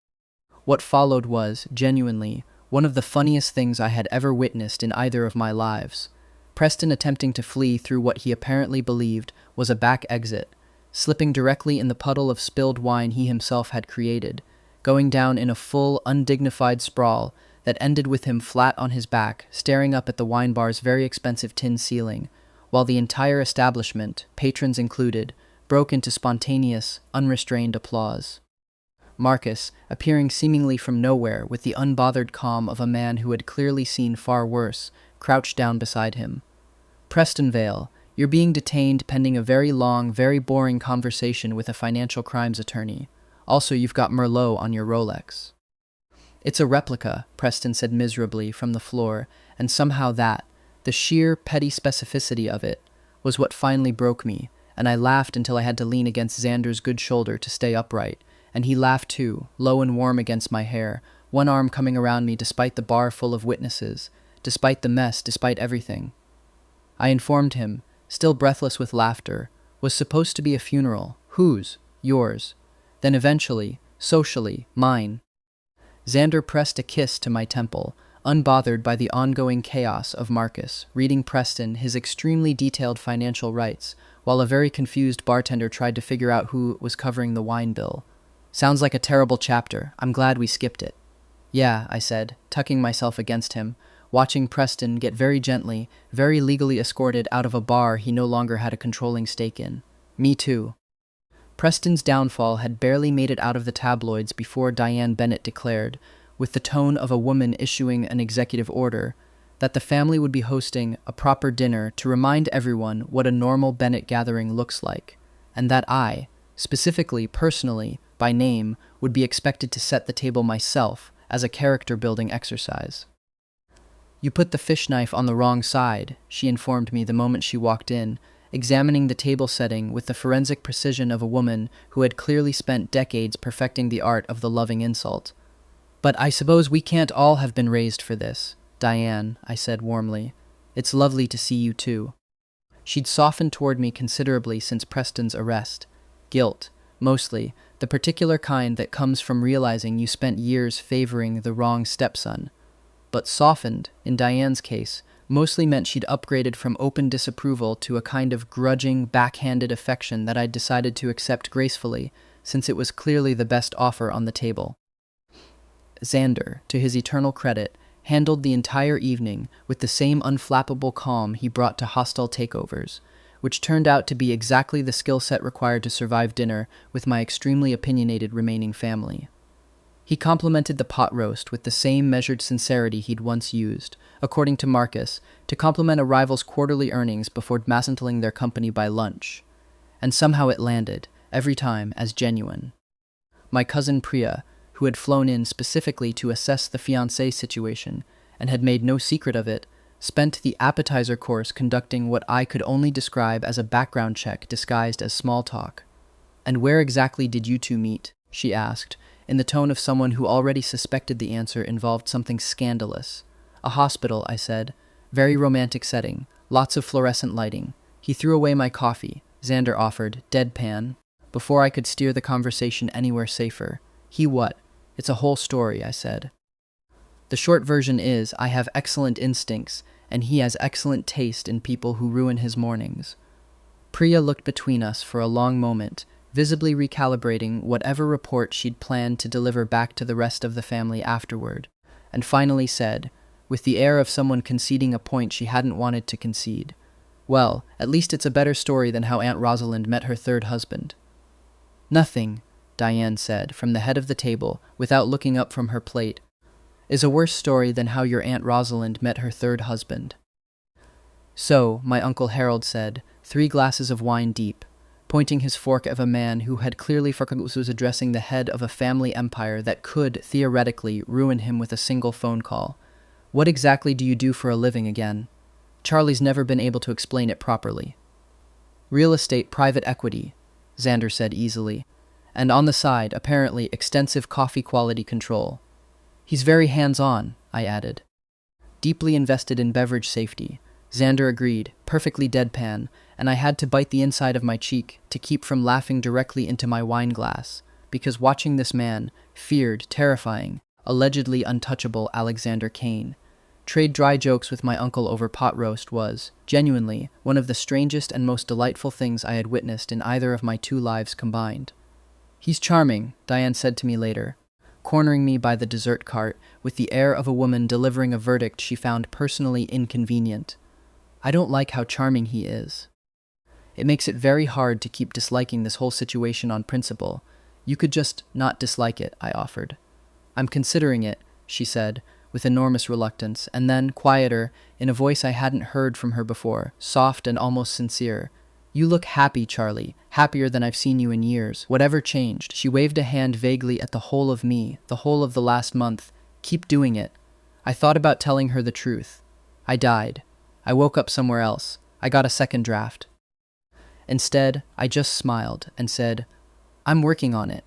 S1: What followed was, genuinely, one of the funniest things I had ever witnessed in either of my lives. Preston attempting to flee through what he apparently believed was a back exit, slipping directly in the puddle of spilled wine he himself had created, going down in a full, undignified sprawl that ended with him flat on his back, staring up at the wine bar's very expensive tin ceiling, while the entire establishment, patrons included, broke into spontaneous, unrestrained applause. Marcus, appearing seemingly from nowhere with the unbothered calm of a man who had clearly seen far worse, crouched down beside him. "Preston Vale, you're being detained pending a very long, very boring conversation with a financial crimes attorney. Also, you've got Merlot on your Rolex." "It's a replica," Preston said miserably from the floor, and somehow that, the sheer, petty specificity of it, was what finally broke me, and I laughed until I had to lean against Xander's good shoulder to stay upright, and he laughed too, low and warm against my hair, one arm coming around me despite the bar full of witnesses, despite the mess, despite everything. I informed him, still breathless with laughter, was supposed to be a funeral. Whose? Yours. Then eventually, socially, mine. Xander pressed a kiss to my temple, unbothered by the ongoing chaos of Marcus, reading Preston his extremely detailed financial rights, while a very confused bartender tried to figure out who was covering the wine bill. "Sounds like a terrible chapter. I'm glad we skipped it." "Yeah," I said, tucking myself against him, watching Preston get very gently, very legally escorted out of a bar he no longer had a controlling stake in. "Me too." Preston's downfall had barely made it out of the tabloids before Diane Bennett declared, with the tone of a woman issuing an executive order, that the family would be hosting a proper dinner to remind everyone what a normal Bennett gathering looks like, and that I, specifically, personally, by name, would be expected to set the table myself as a character-building exercise. "You put the fish knife on the wrong side," she informed me the moment she walked in, examining the table setting with the forensic precision of a woman who had clearly spent decades perfecting the art of the loving insult. "But I suppose we can't all have been raised for this, Diane," I said warmly. "It's lovely to see you too." She'd softened toward me considerably since Preston's arrest. Guilt, mostly, the particular kind that comes from realizing you spent years favoring the wrong stepson. But softened, in Diane's case, mostly meant she'd upgraded from open disapproval to a kind of grudging, backhanded affection that I'd decided to accept gracefully, since it was clearly the best offer on the table. Xander, to his eternal credit, handled the entire evening with the same unflappable calm he brought to hostile takeovers, which turned out to be exactly the skill set required to survive dinner with my extremely opinionated remaining family. He complimented the pot roast with the same measured sincerity he'd once used, according to Marcus, to compliment a rival's quarterly earnings before dismantling their company by lunch. And somehow it landed, every time, as genuine. My cousin Priya, who had flown in specifically to assess the fiancé situation, and had made no secret of it, spent the appetizer course conducting what I could only describe as a background check disguised as small talk. "And where exactly did you two meet?" she asked, in the tone of someone who already suspected the answer involved something scandalous. "A hospital," I said. "Very romantic setting. Lots of fluorescent lighting." He threw away my coffee, Xander offered, deadpan, before I could steer the conversation anywhere safer. "He what?" "It's a whole story," I said. "The short version is, I have excellent instincts, and he has excellent taste in people who ruin his mornings." Priya looked between us for a long moment, visibly recalibrating whatever report she'd planned to deliver back to the rest of the family afterward, and finally said, with the air of someone conceding a point she hadn't wanted to concede, "Well, at least it's a better story than how Aunt Rosalind met her third husband." "Nothing," Diane said from the head of the table, without looking up from her plate, "is a worse story than how your Aunt Rosalind met her third husband." "So," my Uncle Harold said, 3 glasses of wine deep, pointing his fork at a man who had clearly forgotten was addressing the head of a family empire that could, theoretically, ruin him with a single phone call. "What exactly do you do for a living again?" Charlie's never been able to explain it properly. "Real estate private equity," Xander said easily. "And on the side, apparently, extensive coffee quality control." "He's very hands-on," I added. "Deeply invested in beverage safety," Xander agreed, perfectly deadpan, and I had to bite the inside of my cheek to keep from laughing directly into my wine glass, because watching this man, feared, terrifying, allegedly untouchable Alexander Kane, trade dry jokes with my uncle over pot roast was, genuinely, one of the strangest and most delightful things I had witnessed in either of my 2 lives combined. "He's charming," Diane said to me later, cornering me by the dessert cart with the air of a woman delivering a verdict she found personally inconvenient. "I don't like how charming he is. It makes it very hard to keep disliking this whole situation on principle. You could just not dislike it," I offered. "I'm considering it," she said, with enormous reluctance, and then, quieter, in a voice I hadn't heard from her before, soft and almost sincere, "You look happy, Charlie, happier than I've seen you in years. Whatever changed?" She waved a hand vaguely at the whole of me, the whole of the last month. "Keep doing it." I thought about telling her the truth. I died. I woke up somewhere else. I got a second draft. Instead, I just smiled and said, "I'm working on it,"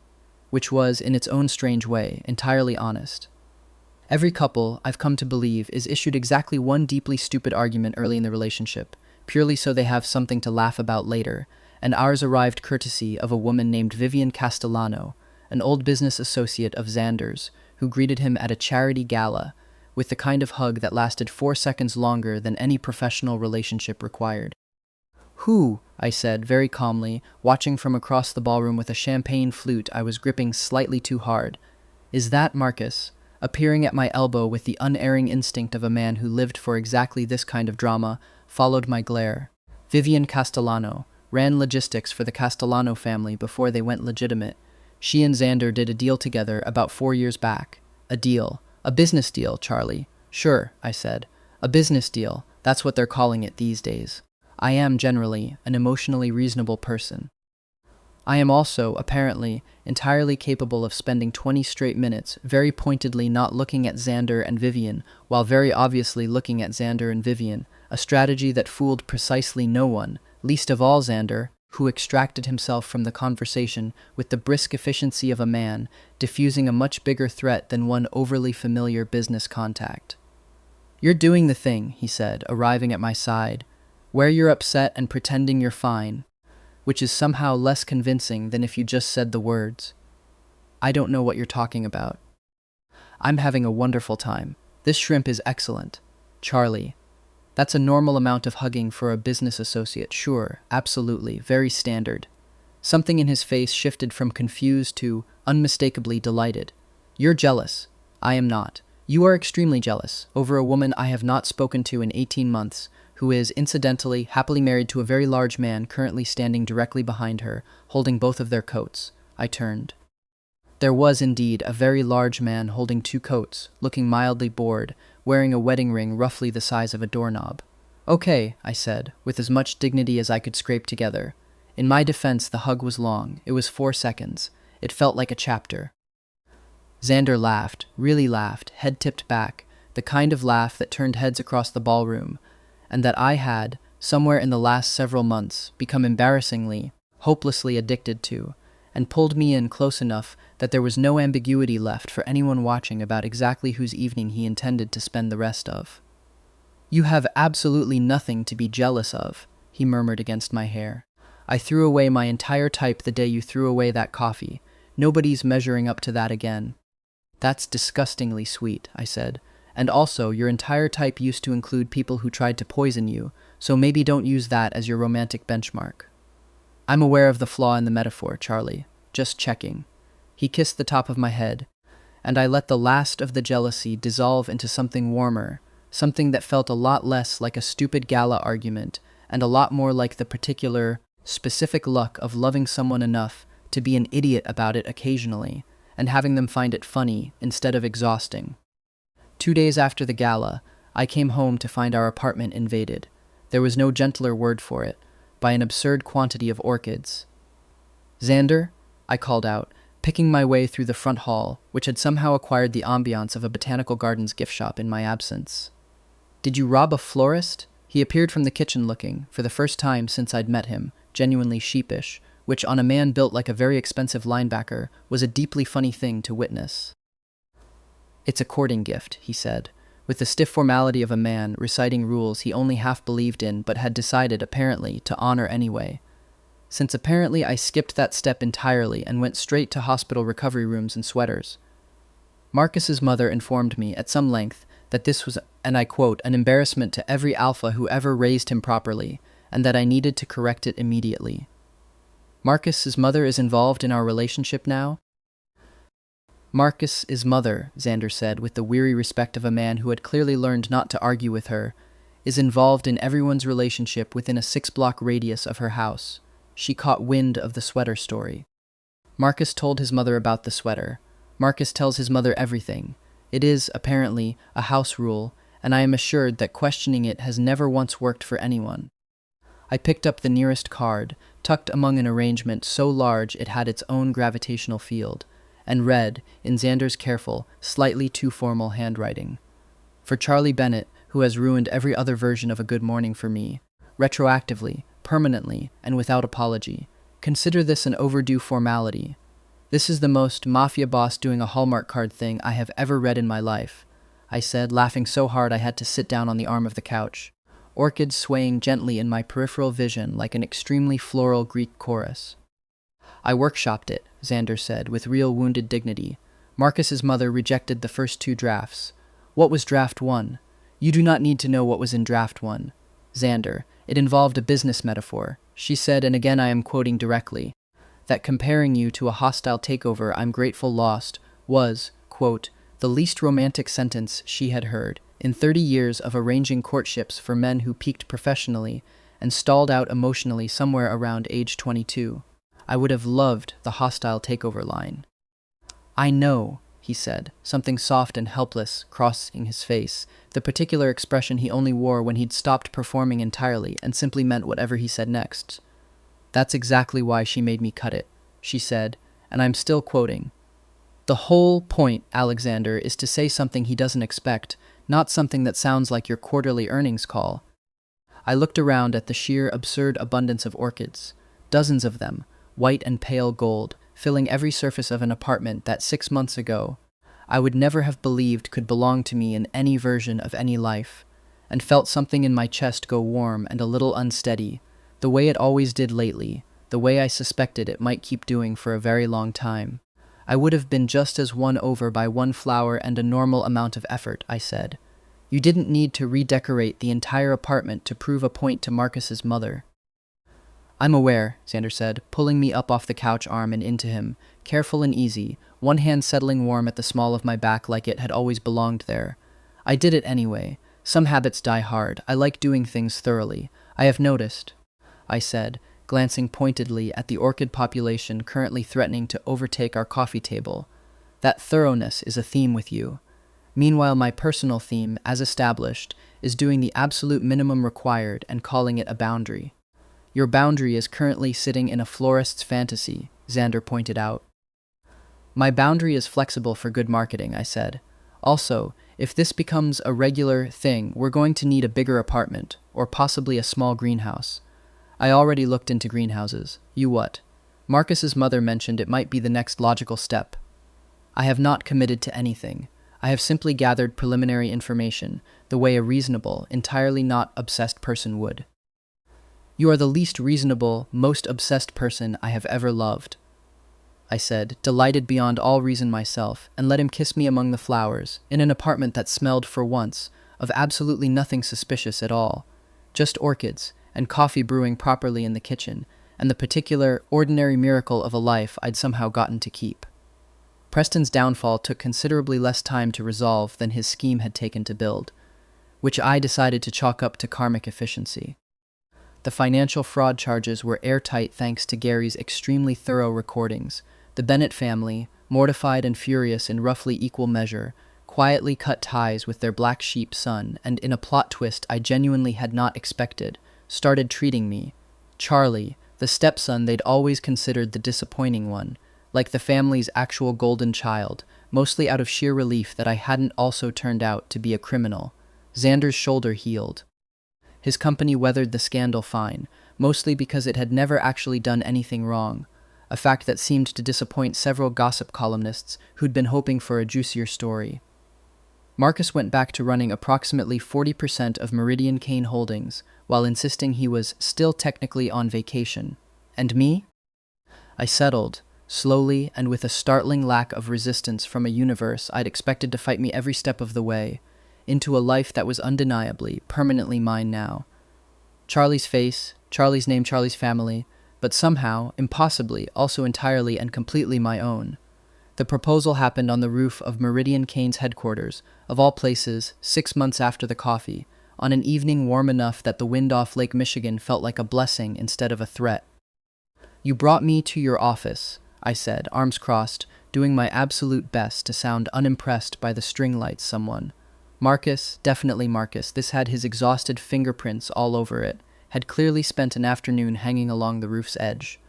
S1: which was, in its own strange way, entirely honest. Every couple, I've come to believe, is issued exactly one deeply stupid argument early in the relationship, purely so they have something to laugh about later, and ours arrived courtesy of a woman named Vivian Castellano, an old business associate of Xander's, who greeted him at a charity gala, with the kind of hug that lasted 4 seconds longer than any professional relationship required. "Who?" I said, very calmly, watching from across the ballroom with a champagne flute I was gripping slightly too hard. "Is that Marcus?" appearing at my elbow with the unerring instinct of a man who lived for exactly this kind of drama, followed my glare. "Vivian Castellano," ran logistics for the Castellano family before they went legitimate. She and Xander did a deal together about 4 years back. A deal. A business deal, Charlie. Sure, I said. A business deal. That's what they're calling it these days. I am, generally, an emotionally reasonable person. I am also, apparently, entirely capable of spending 20 straight minutes very pointedly not looking at Xander and Vivian, while very obviously looking at Xander and Vivian, a strategy that fooled precisely no one, least of all Xander, who extracted himself from the conversation with the brisk efficiency of a man, diffusing a much bigger threat than one overly familiar business contact. "You're doing the thing," he said, arriving at my side, "where you're upset and pretending you're fine, which is somehow less convincing than if you just said the words. I don't know what you're talking about. I'm having a wonderful time. This shrimp is excellent. Charlie. That's a normal amount of hugging for a business associate, sure, absolutely, very standard." Something in his face shifted from confused to unmistakably delighted. "You're jealous. I am not. You are extremely jealous over a woman I have not spoken to in 18 months, who is, incidentally, happily married to a very large man currently standing directly behind her, holding both of their coats." I turned. There was indeed a very large man holding 2 coats, looking mildly bored, wearing a wedding ring roughly the size of a doorknob. "Okay," I said, with as much dignity as I could scrape together. In my defense, the hug was long. It was 4 seconds. It felt like a chapter. Xander laughed, really laughed, head tipped back, the kind of laugh that turned heads across the ballroom, and that I had, somewhere in the last several months, become embarrassingly, hopelessly addicted to, and pulled me in close enough that there was no ambiguity left for anyone watching about exactly whose evening he intended to spend the rest of. "You have absolutely nothing to be jealous of," he murmured against my hair. "I threw away my entire type the day you threw away that coffee. Nobody's measuring up to that again." "That's disgustingly sweet," I said. "And also, your entire type used to include people who tried to poison you, so maybe don't use that as your romantic benchmark." "I'm aware of the flaw in the metaphor, Charlie. Just checking." He kissed the top of my head, and I let the last of the jealousy dissolve into something warmer, something that felt a lot less like a stupid gala argument, and a lot more like the particular, specific luck of loving someone enough to be an idiot about it occasionally, and having them find it funny instead of exhausting. 2 days after the gala, I came home to find our apartment invaded. There was no gentler word for it, by an absurd quantity of orchids. "Xander?" I called out, picking my way through the front hall, which had somehow acquired the ambiance of a botanical gardens gift shop in my absence. "Did you rob a florist?" He appeared from the kitchen looking, for the first time since I'd met him, genuinely sheepish, which on a man built like a very expensive linebacker was a deeply funny thing to witness. "It's a courting gift," he said, with the stiff formality of a man reciting rules he only half believed in but had decided, apparently, to honor anyway. Since apparently I skipped that step entirely and went straight to hospital recovery rooms and sweaters. Marcus's mother informed me at some length that this was, and I quote, "an embarrassment to every alpha who ever raised him properly, and that I needed to correct it immediately." "Marcus's mother is involved in our relationship now?" "Marcus's mother," Xander said with the weary respect of a man who had clearly learned not to argue with her, "is involved in everyone's relationship within a 6-block radius of her house. She caught wind of the sweater story." Marcus told his mother about the sweater. Marcus tells his mother everything. It is, apparently, a house rule, and I am assured that questioning it has never once worked for anyone. I picked up the nearest card, tucked among an arrangement so large it had its own gravitational field, and read, in Xander's careful, slightly too formal handwriting. "For Charlie Bennett, who has ruined every other version of a good morning for me, retroactively, permanently, and without apology. Consider this an overdue formality. This is the most Mafia boss doing a Hallmark card thing I have ever read in my life," I said, laughing so hard I had to sit down on the arm of the couch, orchids swaying gently in my peripheral vision like an extremely floral Greek chorus. "I workshopped it," Xander said, with real wounded dignity. "Marcus's mother rejected the first 2 drafts. What was draft 1? You do not need to know what was in draft 1. Xander, it involved a business metaphor. She said, and again I am quoting directly, that comparing you to a hostile takeover I'm grateful lost was, quote, the least romantic sentence she had heard in 30 years of arranging courtships for men who peaked professionally and stalled out emotionally somewhere around age 22. I would have loved the hostile takeover line. "I know," he said, something soft and helpless crossing his face, the particular expression he only wore when he'd stopped performing entirely and simply meant whatever he said next. "That's exactly why she made me cut it," she said, and I'm still quoting. "The whole point, Alexander, is to say something he doesn't expect, not something that sounds like your quarterly earnings call." I looked around at the sheer absurd abundance of orchids, dozens of them, white and pale gold, filling every surface of an apartment that 6 months ago I would never have believed could belong to me in any version of any life, and felt something in my chest go warm and a little unsteady, the way it always did lately, the way I suspected it might keep doing for a very long time. "I would have been just as won over by one flower and a normal amount of effort," I said. "You didn't need to redecorate the entire apartment to prove a point to Marcus's mother." "I'm aware," Xander said, pulling me up off the couch arm and into him, careful and easy, one hand settling warm at the small of my back like it had always belonged there. "I did it anyway. Some habits die hard. I like doing things thoroughly. I have noticed," I said, glancing pointedly at the orchid population currently threatening to overtake our coffee table, "that thoroughness is a theme with you. Meanwhile, my personal theme, as established, is doing the absolute minimum required and calling it a boundary." "Your boundary is currently sitting in a florist's fantasy," Xander pointed out. "My boundary is flexible for good marketing," I said. "Also, if this becomes a regular thing, we're going to need a bigger apartment, or possibly a small greenhouse. I already looked into greenhouses. You what? Marcus's mother mentioned it might be the next logical step. I have not committed to anything. I have simply gathered preliminary information, the way a reasonable, entirely not obsessed person would." "You are the least reasonable, most obsessed person I have ever loved," I said, delighted beyond all reason myself, and let him kiss me among the flowers, in an apartment that smelled, for once, of absolutely nothing suspicious at all. Just orchids, and coffee brewing properly in the kitchen, and the particular, ordinary miracle of a life I'd somehow gotten to keep. Preston's downfall took considerably less time to resolve than his scheme had taken to build, which I decided to chalk up to karmic efficiency. The financial fraud charges were airtight thanks to Gary's extremely thorough recordings. The Bennett family, mortified and furious in roughly equal measure, quietly cut ties with their black sheep son and, in a plot twist I genuinely had not expected, started treating me, Charlie, the stepson they'd always considered the disappointing one, like the family's actual golden child, mostly out of sheer relief that I hadn't also turned out to be a criminal. Xander's shoulder healed. His company weathered the scandal fine, mostly because it had never actually done anything wrong, a fact that seemed to disappoint several gossip columnists who'd been hoping for a juicier story. Marcus went back to running approximately 40% of Meridian Kane Holdings, while insisting he was still technically on vacation. And me? I settled, slowly and with a startling lack of resistance from a universe I'd expected to fight me every step of the way, into a life that was undeniably, permanently mine now. Charlie's face, Charlie's name, Charlie's family, but somehow, impossibly, also entirely and completely my own. The proposal happened on the roof of Meridian Kane's headquarters, of all places, 6 months after the coffee, on an evening warm enough that the wind off Lake Michigan felt like a blessing instead of a threat. "You brought me to your office," I said, arms crossed, doing my absolute best to sound unimpressed by the string lights someone. Marcus, definitely Marcus, this had his exhausted fingerprints all over it, had clearly spent an afternoon hanging along the roof's edge.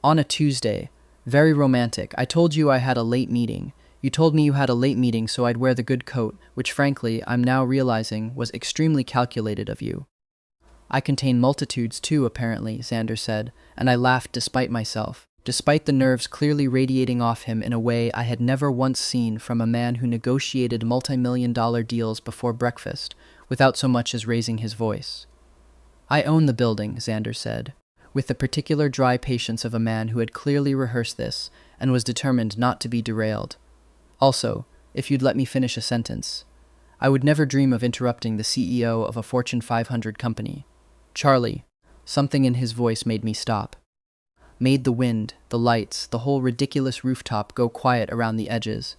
S1: "On a Tuesday. Very romantic. I told you I had a late meeting. You told me you had a late meeting so I'd wear the good coat, which frankly, I'm now realizing, was extremely calculated of you." "I contain multitudes too, apparently," Xander said, and I laughed despite myself, despite the nerves clearly radiating off him in a way I had never once seen from a man who negotiated multi-million-dollar deals before breakfast, without so much as raising his voice. "I own the building," Xander said, with the particular dry patience of a man who had clearly rehearsed this and was determined not to be derailed. "Also, if you'd let me finish a sentence. I would never dream of interrupting the CEO of a Fortune 500 company. Charlie," something in his voice made me stop. "Made the wind, the lights, the whole ridiculous rooftop go quiet around the edges."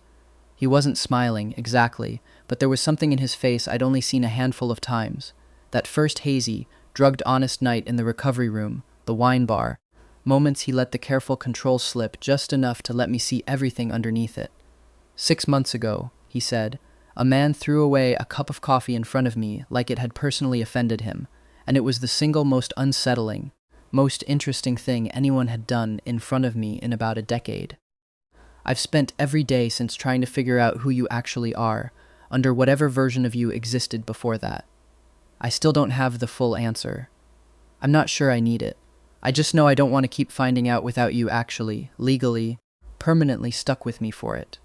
S1: He wasn't smiling, exactly, but there was something in his face I'd only seen a handful of times. That first hazy, drugged honest night in the recovery room, the wine bar, moments he let the careful control slip just enough to let me see everything underneath it. 6 months ago, he said, a man threw away a cup of coffee in front of me like it had personally offended him, and it was the single most unsettling, most interesting thing anyone had done in front of me in about a decade. I've spent every day since trying to figure out who you actually are, under whatever version of you existed before that. I still don't have the full answer. I'm not sure I need it. I just know I don't want to keep finding out without you actually, legally, permanently stuck with me for it.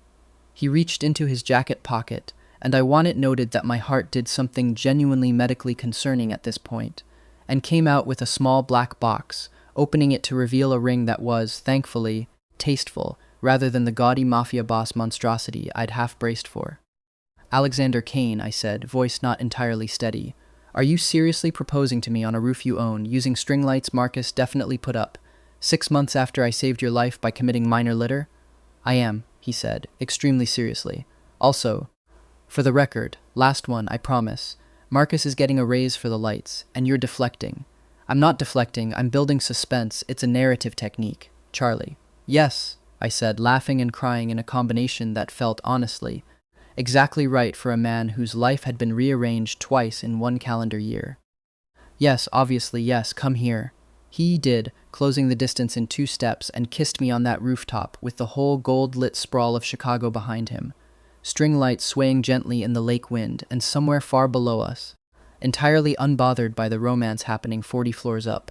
S1: He reached into his jacket pocket, and I want it noted that my heart did something genuinely medically concerning at this point, and came out with a small black box, opening it to reveal a ring that was, thankfully, tasteful, rather than the gaudy Mafia boss monstrosity I'd half-braced for. Alexander Kane, I said, voice not entirely steady. Are you seriously proposing to me on a roof you own, using string lights Marcus definitely put up, 6 months after I saved your life by committing minor litter? I am, he said, extremely seriously. Also, for the record, last one, I promise. Marcus is getting a raise for the lights, and you're deflecting. I'm not deflecting, I'm building suspense. It's a narrative technique. Charlie. Yes, I said, laughing and crying in a combination that felt, honestly, exactly right for a man whose life had been rearranged twice in 1 calendar year. Yes, obviously, yes, come here. He did, closing the distance in 2 steps, and kissed me on that rooftop with the whole gold-lit sprawl of Chicago behind him. String lights swaying gently in the lake wind, and somewhere far below us, entirely unbothered by the romance happening 40 floors up,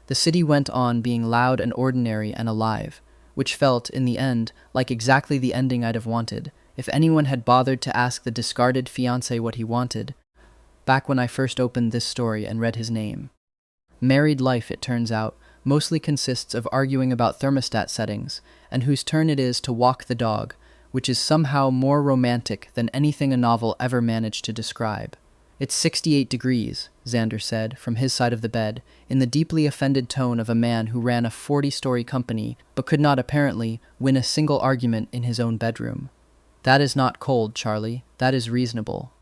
S1: the city went on being loud and ordinary and alive, which felt, in the end, like exactly the ending I'd have wanted, if anyone had bothered to ask the discarded fiancé what he wanted, back when I first opened this story and read his name. Married life, it turns out, mostly consists of arguing about thermostat settings, and whose turn it is to walk the dog, which is somehow more romantic than anything a novel ever managed to describe. It's 68 degrees, Xander said, from his side of the bed, in the deeply offended tone of a man who ran a 40-story company but could not apparently win a single argument in his own bedroom. That is not cold, Charlie. That is reasonable.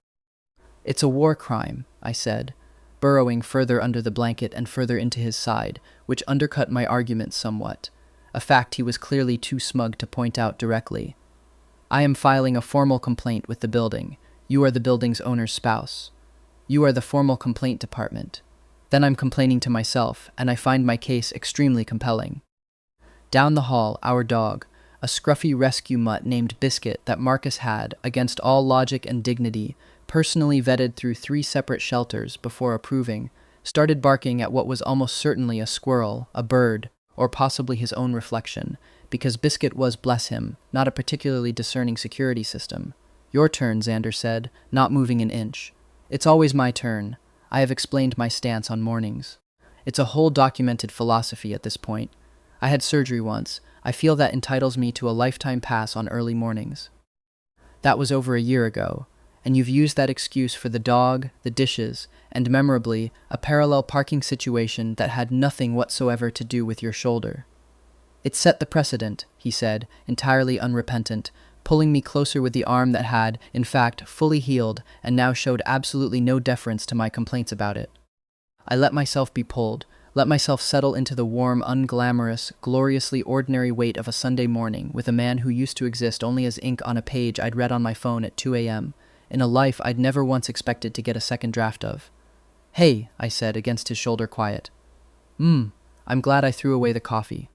S1: It's a war crime, I said, burrowing further under the blanket and further into his side, which undercut my argument somewhat, a fact he was clearly too smug to point out directly. I am filing a formal complaint with the building. You are the building's owner's spouse. You are the formal complaint department. Then I'm complaining to myself, and I find my case extremely compelling. Down the hall, our dog, a scruffy rescue mutt named Biscuit that Marcus had, against all logic and dignity, personally vetted through 3 separate shelters before approving, started barking at what was almost certainly a squirrel, a bird, or possibly his own reflection, because Biscuit was, bless him, not a particularly discerning security system. Your turn, Xander said, not moving an inch. It's always my turn. I have explained my stance on mornings. It's a whole documented philosophy at this point. I had surgery once. I feel that entitles me to a lifetime pass on early mornings. That was over a year ago, and you've used that excuse for the dog, the dishes, and memorably, a parallel parking situation that had nothing whatsoever to do with your shoulder. It set the precedent, he said, entirely unrepentant, pulling me closer with the arm that had, in fact, fully healed and now showed absolutely no deference to my complaints about it. I let myself be pulled, let myself settle into the warm, unglamorous, gloriously ordinary weight of a Sunday morning with a man who used to exist only as ink on a page I'd read on my phone at 2 a.m., in a life I'd never once expected to get a second draft of. Hey, I said against his shoulder quiet. I'm glad I threw away the coffee.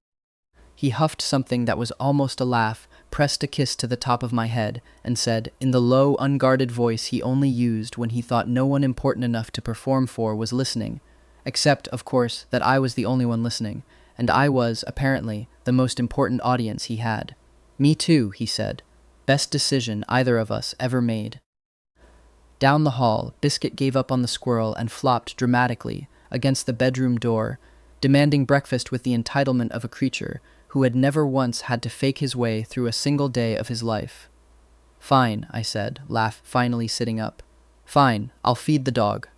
S1: He huffed something that was almost a laugh, pressed a kiss to the top of my head, and said, in the low, unguarded voice he only used when he thought no one important enough to perform for was listening, except, of course, that I was the only one listening, and I was, apparently, the most important audience he had. Me too, he said. Best decision either of us ever made. Down the hall, Biscuit gave up on the squirrel and flopped dramatically against the bedroom door, demanding breakfast with the entitlement of a creature who had never once had to fake his way through a single day of his life. Fine, I said, finally sitting up. Fine, I'll feed the dog.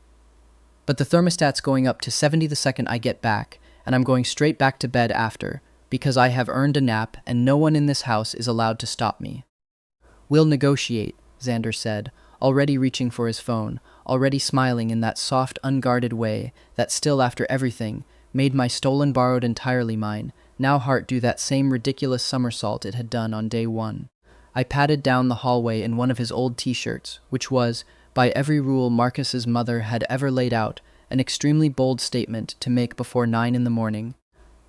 S1: But the thermostat's going up to 70 the second I get back, and I'm going straight back to bed after, because I have earned a nap and no one in this house is allowed to stop me. We'll negotiate, Xander said, already reaching for his phone, already smiling in that soft, unguarded way that still, after everything, made my stolen borrowed entirely mine, now heart do that same ridiculous somersault it had done on day one. I padded down the hallway in one of his old t-shirts, which was, by every rule Marcus's mother had ever laid out, an extremely bold statement to make before 9 in the morning,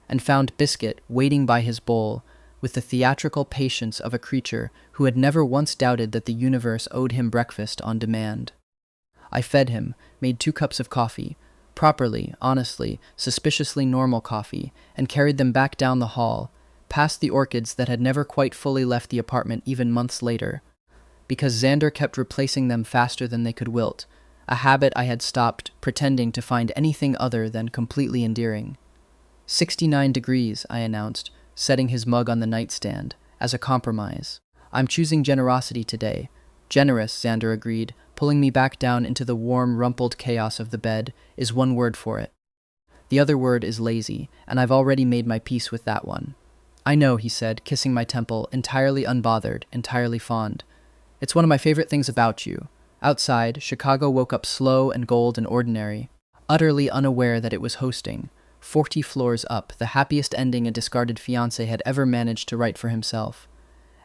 S1: and found Biscuit waiting by his bowl, with the theatrical patience of a creature who had never once doubted that the universe owed him breakfast on demand. I fed him, made 2 cups of coffee, properly, honestly, suspiciously normal coffee, and carried them back down the hall, past the orchids that had never quite fully left the apartment even months later, because Xander kept replacing them faster than they could wilt, a habit I had stopped pretending to find anything other than completely endearing. 69 degrees, I announced, setting his mug on the nightstand, as a compromise. I'm choosing generosity today. Generous, Xander agreed, pulling me back down into the warm, rumpled chaos of the bed, is one word for it. The other word is lazy, and I've already made my peace with that one. I know, he said, kissing my temple, entirely unbothered, entirely fond. It's one of my favorite things about you. Outside, Chicago woke up slow and gold and ordinary, utterly unaware that it was hosting, 40 floors up, the happiest ending a discarded fiancé had ever managed to write for himself.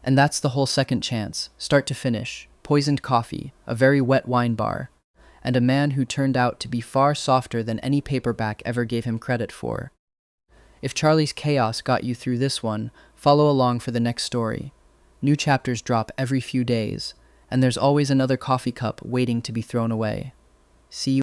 S1: And that's the whole second chance, start to finish, poisoned coffee, a very wet wine bar, and a man who turned out to be far softer than any paperback ever gave him credit for. If Charlie's chaos got you through this one, follow along for the next story. New chapters drop every few days, and there's always another coffee cup waiting to be thrown away. See you